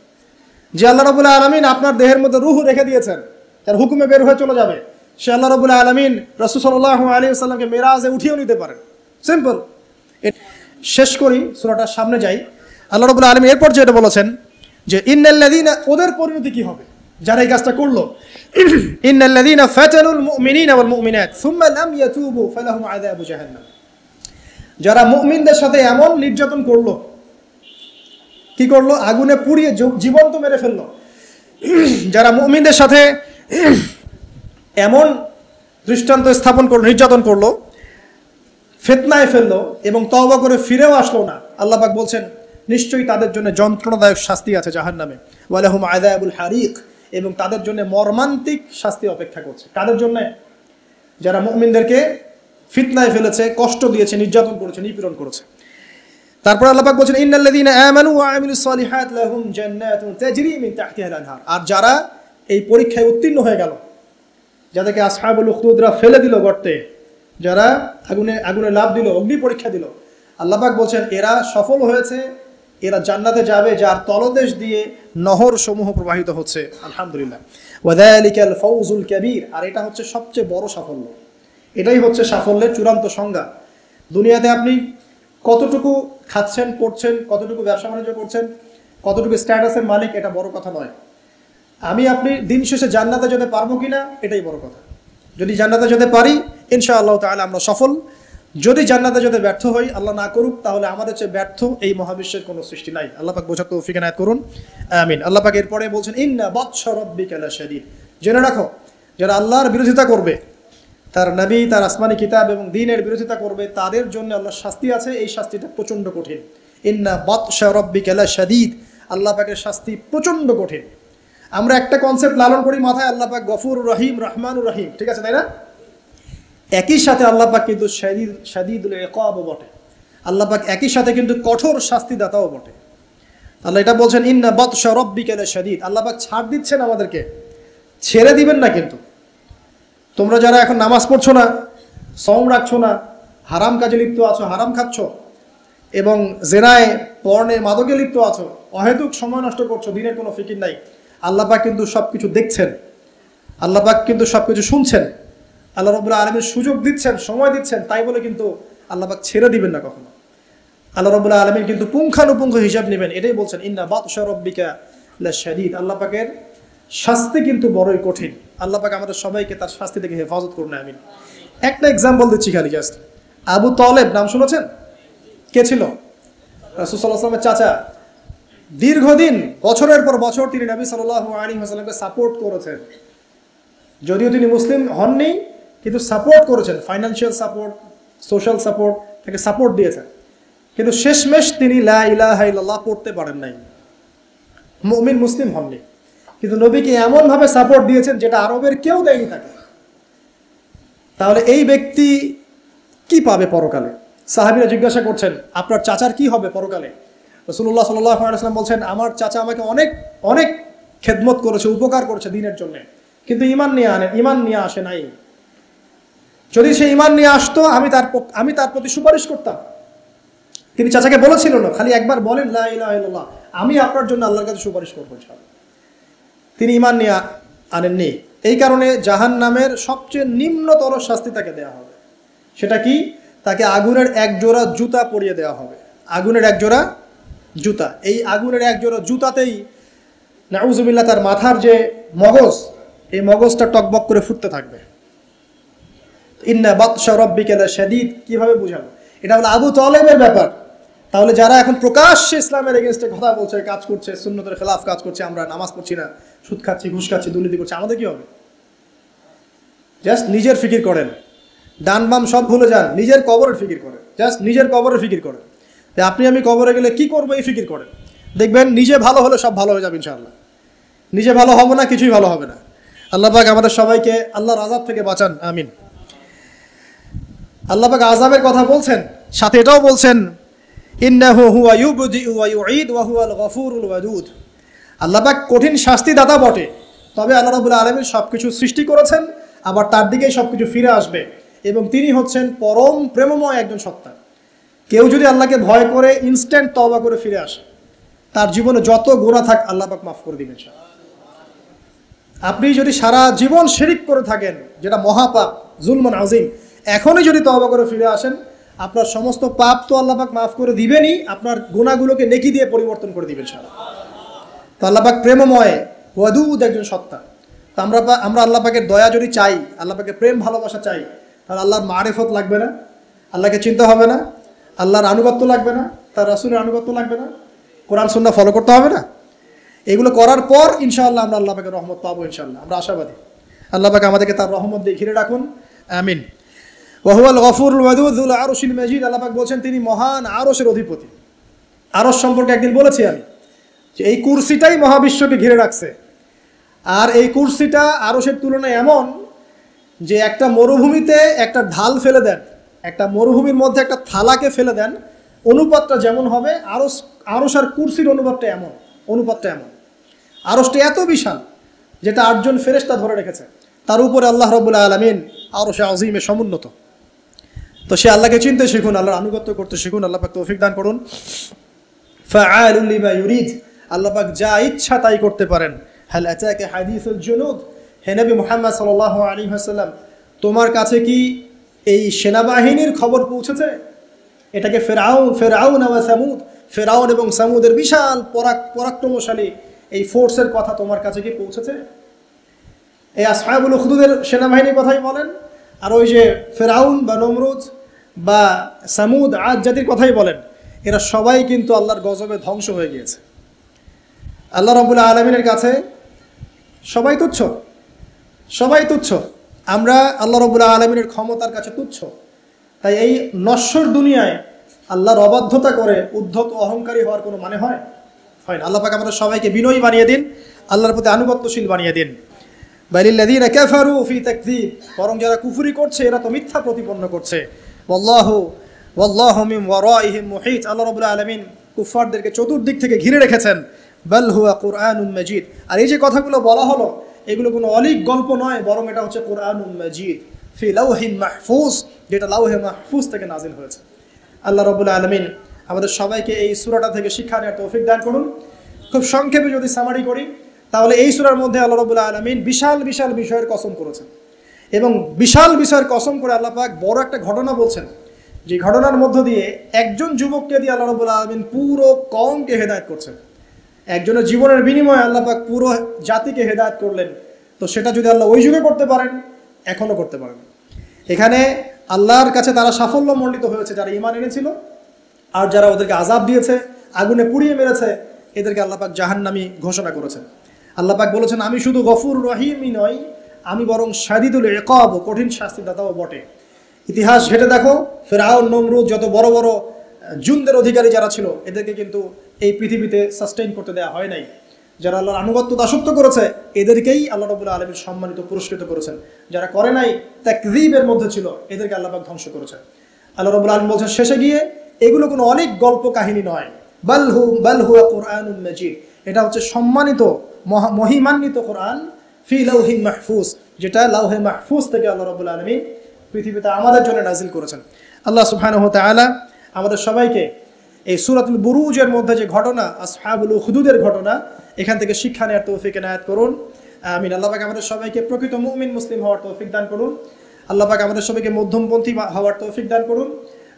যে আল্লাহ রাব্বুল আলামিন আপনার দেহের মধ্যে রূহ রেখে দিয়েছেন, তার হুকুমে বের হয়ে চলে যাবে। সে আল্লাহ রাব্বুল আলামিন রাসূল সাল্লাল্লাহু আলাইহি ওয়াসাল্লামকে মেরাজে উঠিয়েও নিতে পারেন। সিম্পল। শেষ করি, সূরাটার সামনে যাই। আল্লাহ রাব্বুল আলামিন এরপর যেটা বলেছেন যে ইন্নাল্লাযীনা, ওদের পরিণতি কি হবে যারা এই কাজটা করলো? ইন্নাল্লাযীনা ফাতানুল মুমিনিনা ওয়াল মুমিনাত সুম্মা লাম ইয়াতুবু ফালাহুম আযাবু জাহান্নাম। যারা মুমিনদের সাথে এমন নির্যাতন করলো, কি করলো? আগুনে পুড়িয়ে জীবন্ত মেরে ফেললো। যারা মুমিনদের সাথে এমন দৃষ্টান্ত স্থাপন করলো, নির্যাতন করলো, ফিতনায় ফেললো এবং তওবা করে ফিরেও আসলো না, আল্লাহ পাক বলছেন নিশ্চয়ই তাদের জন্য যন্ত্রণাদায়ক শাস্তি আছে জাহান্নামে। ওয়ালাহুম আযাবুল হারিক, এবং তাদের জন্য মর্মান্তিক শাস্তি অপেক্ষা করছে। কাদের জন্য? যারা মুমিনদেরকে ফিতনায় ফেলেছে, কষ্ট দিয়েছে, নির্যাতন করেছে, নিপীড়ন করেছে। তারপর আল্লাহ পাক বলছেন ইন্নাল্লাযীনা আমানু ওয়া আমিলুস সালিহাত লাহুম জান্নাতুন তাজরি মিন তাহতিহাল আনহার। আর যারা এই পরীক্ষায় উত্তীর্ণ হয়ে গেল, যাদেরকে আসহাবুল উখদুদরা ফেলে দিল গর্তে, যারা আগুনে লাফ দিল, অগ্নি পরীক্ষা দিল, আল্লাহ পাক বলছেন এরা সফল হয়েছে, এরা জান্নাতে যাবে যার তলদেশ দিয়ে নহর সমূহ প্রবাহিত হচ্ছে। আলহামদুলিল্লাহ। ওয়াযালিকাল ফাওজুল কাবীর। আর এটা হচ্ছে সবচেয়ে বড় সাফল্য। এটাই হচ্ছে সাফল্যের চূড়ান্ত সংজ্ঞা। দুনিয়াতে আপনি কতটুকু খাচ্ছেন, পড়ছেন, কতটুকু ব্যবসা বাণিজ্য করছেন, কতটুকু স্ট্যাটাসের মালিক, এটা বড় কথা নয়। আপনি দিন শেষে জান্নাতে যেতে পারবো কিনা, এটাই বড় কথা। যদি জান্নাতে যেতে পারি, ইনশাআল্লাহ তাআলা আমরা সফল। যদি জান্নাতে যেতে ব্যর্থ হই, আল্লাহ না করুক, তাহলে আমাদের চেয়ে ব্যর্থ এই মহাবিশ্বের কোনো সৃষ্টি নাই। আল্লাহ পাক বোঝার তৌফিক এনায়েত করুন, আমিন। আল্লাহ পাক এরপরে বলছেন ইন্না বাতশা রাব্বিকা লাশাদীদ। জেনে রাখো, যারা আল্লাহর বিরোধিতা করবে, তার নবী, তার আসমানি কিতাব এবং দ্বীনের বিরোধিতা করবে, তাদের জন্য আল্লাহর শাস্তি আছে। এই শাস্তিটা প্রচণ্ড কঠিন। ইন্না বাতশা রাব্বিকা লাশাদীদ, আল্লাহ পাকের শাস্তি প্রচণ্ড কঠিন। আমরা একটা কনসেপ্ট লালন করি মাথায়, আল্লাহ পাক গফুর রহিম, রহমানুর রহিম, ঠিক আছে, তাই না? একই সাথে আল্লাহ পাক কিন্তু শাদীদুল ইকাবও বটে। আল্লাহ পাক একই সাথে কিন্তু কঠোর শাস্তিদাতাও বটে। আল্লাহ এটা বলছেন ইন্না বাতশা রাব্বিকা লাশাদীদ। আল্লাহ পাক ছাড় দিচ্ছেন আমাদেরকে, ছেড়ে দিবেন না কিন্তু। তোমরা যারা এখন নামাজ পড়ছো না, সওম রাখছো না, হারাম কাজে লিপ্ত আছো, হারাম খাচ্ছ, এবং জেনায়, পর্নে, মাদকে লিপ্ত আছো, অহেতুক সময় নষ্ট করছো, দিনের কোনো ফিকির নাই, আল্লাহ পাক কিন্তু সব কিছু দেখছেন, আল্লাহ পাক কিন্তু সব কিছু শুনছেন, আল্লাহ রাব্বুল আলামিন সুযোগ দিচ্ছেন, সময় দিচ্ছেন, তাই বলে কিন্তু আল্লাহ পাক ছেড়ে দিবেন না কখনো। আল্লাহ রাব্বুল আলামিন কিন্তু পুঙ্খানুপুঙ্খ হিসাব নেবেন। এটাই বলছেন ইন্না বাতশা রাব্বিকা লাশাদীদ। আল্লাহ পাকের শাস্তি কিন্তু বড়ই কঠিন। আল্লাহ পাক আমাদের সবাইকে তার শাস্তি থেকে হেফাজত করুন, আমিন। একটা এক্সাম্পল দিচ্ছি খালি, জাস্ট। আবু তালেব নাম শুনেছেন? কে ছিল? রাসূল সাল্লাল্লাহু আলাইহি ওয়াসাল্লামের চাচা। দীর্ঘদিন, বছরের পর বছর তিনি নবী সাল্লাল্লাহু আলাইহি ওয়াসাল্লামকে সাপোর্ট করেছেন। যদিও তিনি মুসলিম হননি, কিন্তু সাপোর্ট করেছেন, ফাইন্যান্সিয়াল সাপোর্ট, সোশ্যাল সাপোর্ট, তাকে সাপোর্ট দিয়েছেন। কিন্তু শেষমেশ তিনি লা ইলাহা ইল্লাল্লাহ পড়তে পারেন নাই, মুমিন মুসলিম হননি। কিন্তু নবীকে এমনভাবে সাপোর্ট দিয়েছেন যেটা আরবের কেউ দেয়নি তাকে। তাহলে এই ব্যক্তি কি পাবে পরকালে? সাহাবীরা জিজ্ঞাসা করছেন, আপনার চাচার কি হবে পরকালে? রাসূলুল্লাহ সাল্লাল্লাহু আলাইহি ওয়াসাল্লাম বলছেন, আমার চাচা আমাকে অনেক অনেক খেদমত করেছে, উপকার করেছে দিনের জন্য, কিন্তু ঈমান নিয়ে আসে নাই। যদি সে ঈমান নিয়ে আসতো আমি তার প্রতি সুপারিশ করতাম। তিনি চাচাকে বলেছিল না, খালি একবার বলেন লা ইলাহা ইল্লাল্লাহ, আমি আপনার জন্য আল্লাহর কাছে সুপারিশ করবো ইনশাআল্লাহ। তিনি ঈমান নিয়ে আনেননি। এই কারণে জাহান্নামের সবচেয়ে নিম্নতর শাস্তি তাকে দেওয়া হবে। সেটা কি? তাকে আগুনের এক জোড়া জুতা পরিয়ে দেওয়া হবে। আগুনের এক জোড়া জুতা। এই আগুনের এক জোড়া জুতাতেই নাউজুবিল্লাহ তার মাথার যে মগজ, এই মগজটা টকবক করে ফুটতে থাকবে। ইন্না বাতশা রাব্বিকা লাশাদীদ, কিভাবে বুঝাবো? এটা হলো আবু তালেবের ব্যাপার। তাহলে যারা এখন প্রকাশ্যে ইসলামের এগেইনস্টে কথা বলছে, কাজ করছে, সুন্নতের খেলাফ কাজ করছে, আমরা নামাজ পড়ছি না, সুদ খাচ্ছি, ঘুষ খাচ্ছি, দুর্নীতি করছি, আমাদের কি হবে? জাস্ট নিজের ফিকির করেন, ডান বাম সব ভুলে যান, নিজের কবরের ফিকির করেন। জাস্ট নিজের কবরের ফিকির করেন যে আপনি আমি কবরে গেলে কি করবো, এই ফিকির করেন। দেখবেন নিজে ভালো হলে সব ভালো হয়ে যাবে ইনশাআল্লাহ। নিজে ভালো হবে না, কিছুই ভালো হবে না। আল্লাহ পাক আমাদের সবাইকে আল্লাহর আযাব থেকে বাঁচান, আমিন। আল্লাহ পাক আযাবের কথা বলছেন, সাথে এটাও বলছেন ইন্নাহু হুয়া ইউবদিউ ওয়া ইউঈদ ওয়া হুয়াল গফুরুল ওয়াদুদ। আল্লাহ পাক কঠিন শাস্তিদাতা বটে, তবে আল্লাহ রাব্বুল আলামিন সবকিছু সৃষ্টি করেছেন, আবার তার দিকেই সবকিছু ফিরে আসবে, এবং তিনি হচ্ছেন পরম প্রেমময় একজন সত্তা। কেউ যদি আল্লাহকে ভয় করে ইনস্ট্যান্ট তওবা করে ফিরে আসে, তার জীবনে যত গুনাহ থাক আল্লাহ পাক মাফ করে দিবেন। আপনি যদি সারা জীবন শিরিক করে থাকেন, যেটা মহাপাপ, জুলমান আযীম, এখনই যদি তওবা করে ফিরে আসেন, আপনার সমস্ত পাপ তো আল্লাহ পাক মাফ করে দিবেনই, আপনার গুনাহগুলোকে নেকি দিয়ে পরিবর্তন করে দিবেন সারা। তো আল্লাহ পাক প্রেমময়, ওয়াদুদ একজন সত্তা। তো আমরা আল্লাহ পাকের দয়া যদি চাই, আল্লাহ পাকের প্রেম ভালোবাসা চাই, তাহলে আল্লাহর মারিফত লাগবে না, আল্লাহকে চিন্তা হবে না, আল্লাহর আনুগত্য লাগবে না, তার রাসূলের আনুগত্য লাগবে না, কোরআন সুন্নাহ ফলো করতে হবে না। এগুলো করার পর ইনশাআল্লাহ আমরা আল্লাহ পাকের রহমত পাবো ইনশাআল্লাহ, আমরা আশাবাদী। আল্লাহ পাক আমাদেরকে তার রহমত দিয়ে ঘিরে রাখুন, আমিন। ওয়া হুয়াল গফুরুল ওয়াদুদ যুল আরশিল মাজিদ। আল্লাহ পাক বলছেন তিনি মহান আরশের অধিপতি। আরশ সম্পর্কে একদিন বলেছি আমি যে এই কুরসিটাই মহাবিশ্বকে ঘিরে রাখছে, আর এই কুরসিটা আরশের তুলনায় এমন যে একটা মরুভূমিতে একটা ঢাল ফেলে দেন, একটা মরুভূমির মধ্যে একটা থালাকে ফেলে দেন, অনুপাতটা যেমন হবে, আরশ আর কুরসির অনুপাতটা এমন। আরশটা এত বিশাল যেটা 8 জন ফেরেশতা ধরে রেখেছে, তার উপরে আল্লাহ রাব্বুল আলামিন আরশে আযীমে সমুন্নত। তো সে আল্লাহকে চিনতে শিখুন, আল্লাহর আনুগত্য করতে শিখুন। আল্লাহ পাক তৌফিক দান করুন। ফাআলুল লিমা ইউরিদ, আল্লাহ পাক যা ইচ্ছা তাই করতে পারেন। হাল আতাকা হাদিসুল জুনুদ, হে নবী মুহাম্মদ সাল্লাল্লাহু আলাইহি ওয়াসাল্লাম, তোমার কাছে কি এই সেনাবাহিনীর খবর পৌঁছেছে? এটাকে ফেরাউন ওয়া সামুদ, ফেরাউন এবং সামুদের বিশাল পরাক্রমশালী এই ফোর্সের কথা তোমার কাছে কি পৌঁছেছে? এই আসহাবুল উখদুদের সেনাবাহিনীর কথাই বলেন, আর ওই যে ফেরাউন বা নমরুদ বা সামুদ, আদ জাতির কথাই বলেন, এরা সবাই কিন্তু আল্লাহর গজবে ধ্বংস হয়ে গিয়েছে। আল্লাহ রাব্বুল আলামিনের কাছে সবাই তুচ্ছ। আমরা আল্লাহ রাব্বুল আলামিনের ক্ষমতার কাছে তুচ্ছ। তাই এই নশ্বর দুনিয়ায় আল্লাহর অবাধ্যতা করে উদ্ধত অহংকারী হওয়ার কোনো মানে হয় না। আল্লাহ পাক আমাদের সবাইকে বিনয়ী বানিয়ে দিন, আল্লাহর প্রতি আনুগত্যশীল বানিয়ে দিন। বালিল্লাযীনা কাফারু ফি তাকযীব, বরং যারা কুফরি করছে এরা তো মিথ্যা প্রতিপন্ন করছে। ওয়াল্লাহু মিন ওয়ারাইহিম মুহিত, আল্লাহ রাব্বুল আলামিন কুফফারদেরকে চতুর্দিক থেকে ঘিরে রেখেছেন। বাল হুয়া কুরআনুম মাজিদ, আর এই যে কথাগুলো বলা হলো এগুলো কোনো অলীক গল্প নয়, বরং এটা হচ্ছে কুরআনুম মাজিদ ফি লাওহিন মাহফুজ, যেটা লাওহে মাহফুজ থেকে নাজিল হয়েছে। আল্লাহ রাব্বুল আলামিন আমাদের সবাইকে এই সূরাটা থেকে শিক্ষা নেওয়ার তৌফিক দান করুন। খুব সংক্ষেপে যদি সামারি করি, তাহলে এই সূরার মধ্যে আল্লাহ রাব্বুল আলামিন বিশাল বিশাল বিষয়ের কসম করেছেন, এবং বিশাল বিষয়ের কসম করে আল্লাহ পাক বড় একটা ঘটনা বলছেন, যে ঘটনার মধ্য দিয়ে একজন যুবককে দিয়ে আল্লাহ রাব্বুল আলামিন পুরো কওমকে হেদায়েত করছেন। একজনের জীবনের বিনিময়ে আল্লাহ পাক পুরো জাতিকে হেদায়েত করলেন। তো সেটা যদি আল্লাহ ওই যুগে করতে পারেন, এখনো করতে পারেন। এখানে আল্লাহর কাছে তারা সাফল্য মণ্ডিত হয়েছে যারা ঈমান এনেছিল, আর যারা ওদেরকে আযাব দিয়েছে, আগুনে পুড়িয়ে মেরেছে, এদেরকে আল্লাহ পাক জাহান্নামী ঘোষণা করেছেন। আল্লাহ পাক বলেছেন আমি শুধু গফুর রহিমই নই, আমি বরং শাদীদুল ইকাব, কঠিন শাস্তিদাতাও বটে। ইতিহাস ঘেটে দেখো, ফেরাউন, নমরুদ, যত বড় বড় জুনদের অধিকারী যারা ছিল, এদেরকে কিন্তু এই পৃথিবীতে সাস্টেইন করতে দেওয়া হয় নাই। যারা আল্লাহর আনুগত্য দাসত্ব করেছে এদেরকেই আল্লাহ রাব্বুল আলামিন সম্মানিত পুরস্কৃত করেছেন। যারা করে নাই, তাকযীবের মধ্যে ছিল, এদেরকে আল্লাহ পাক ধ্বংস করেছেন। আল্লাহ রাব্বুল আলামিন বলছেন শেষে গিয়ে, এগুলো কোনো অনেক গল্প কাহিনী নয়, বাল হুয়া কুরআনুন মাজিদ, এটা হচ্ছে সম্মানিত মহিমান্বিত কোরআন, ফি লাউহিন মাহফুজ, যেটা লাউহে মাহফুজ থেকে আল্লাহ রাব্বুল আলামিন পৃথিবীতে আমাদের জন্য নাজিল করেছেন। আল্লাহ সুবহানাহু ওয়া তাআলা আমাদের সবাইকে এই সূরাতুল বুরুজের মধ্যে যে ঘটনা, আসহাবুল উখদুদের ঘটনা, এখান থেকে শিক্ষা নেওয়ার তৌফিক এনায়েত করুন। আমিন। আল্লাহ পাক আমাদের সবাইকে প্রকৃত মুমিন মুসলিম হওয়ার তৌফিক দান করুন। আল্লাহ পাক আমাদের সবাইকে মধ্যমপন্থী হওয়ার তৌফিক দান করুন।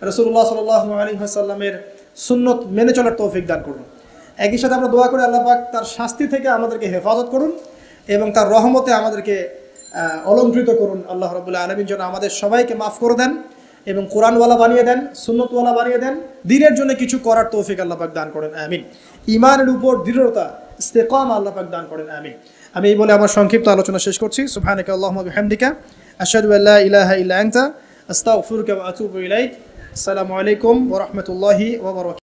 রাসূলুল্লাহ সাল্লাল্লাহু আলাইহি ওয়াসাল্লামের সুন্নত মেনে চলার তৌফিক দান করুন। একই সাথে আমরা দোয়া করি আল্লাহ পাক তার শাস্তি থেকে আমাদেরকে হেফাজত করুন এবং তার রহমতে আমাদেরকে অলঙ্কৃত করুন। আল্লাহ রাব্বুল আলামিন যেন আমাদের সবাইকে মাফ করে দেন এবং কোরআনওয়ালা বানিয়ে দেন, সুন্নতওয়ালা বানিয়ে দেন, দ্বীনের জন্য কিছু করার তৌফিক আল্লাহ পাক দান করেন। আমিন। ঈমানের উপর দৃঢ়তা, ইস্তেকামা আল্লাহ পাক দান করেন। আমিন। আমি এই বলে আমার সংক্ষিপ্ত আলোচনা শেষ করছি। সুবহানাকা আল্লাহুম্মা বিহামদিকা আশহাদু আল্লা ইলাহা ইল্লা আনতা আস্তাগফিরুকা ওয়া আতুবু ইলাইক। আসসালামু আলাইকুম ওয়া রাহমাতুল্লাহি ওয়া বারাকাতুহু।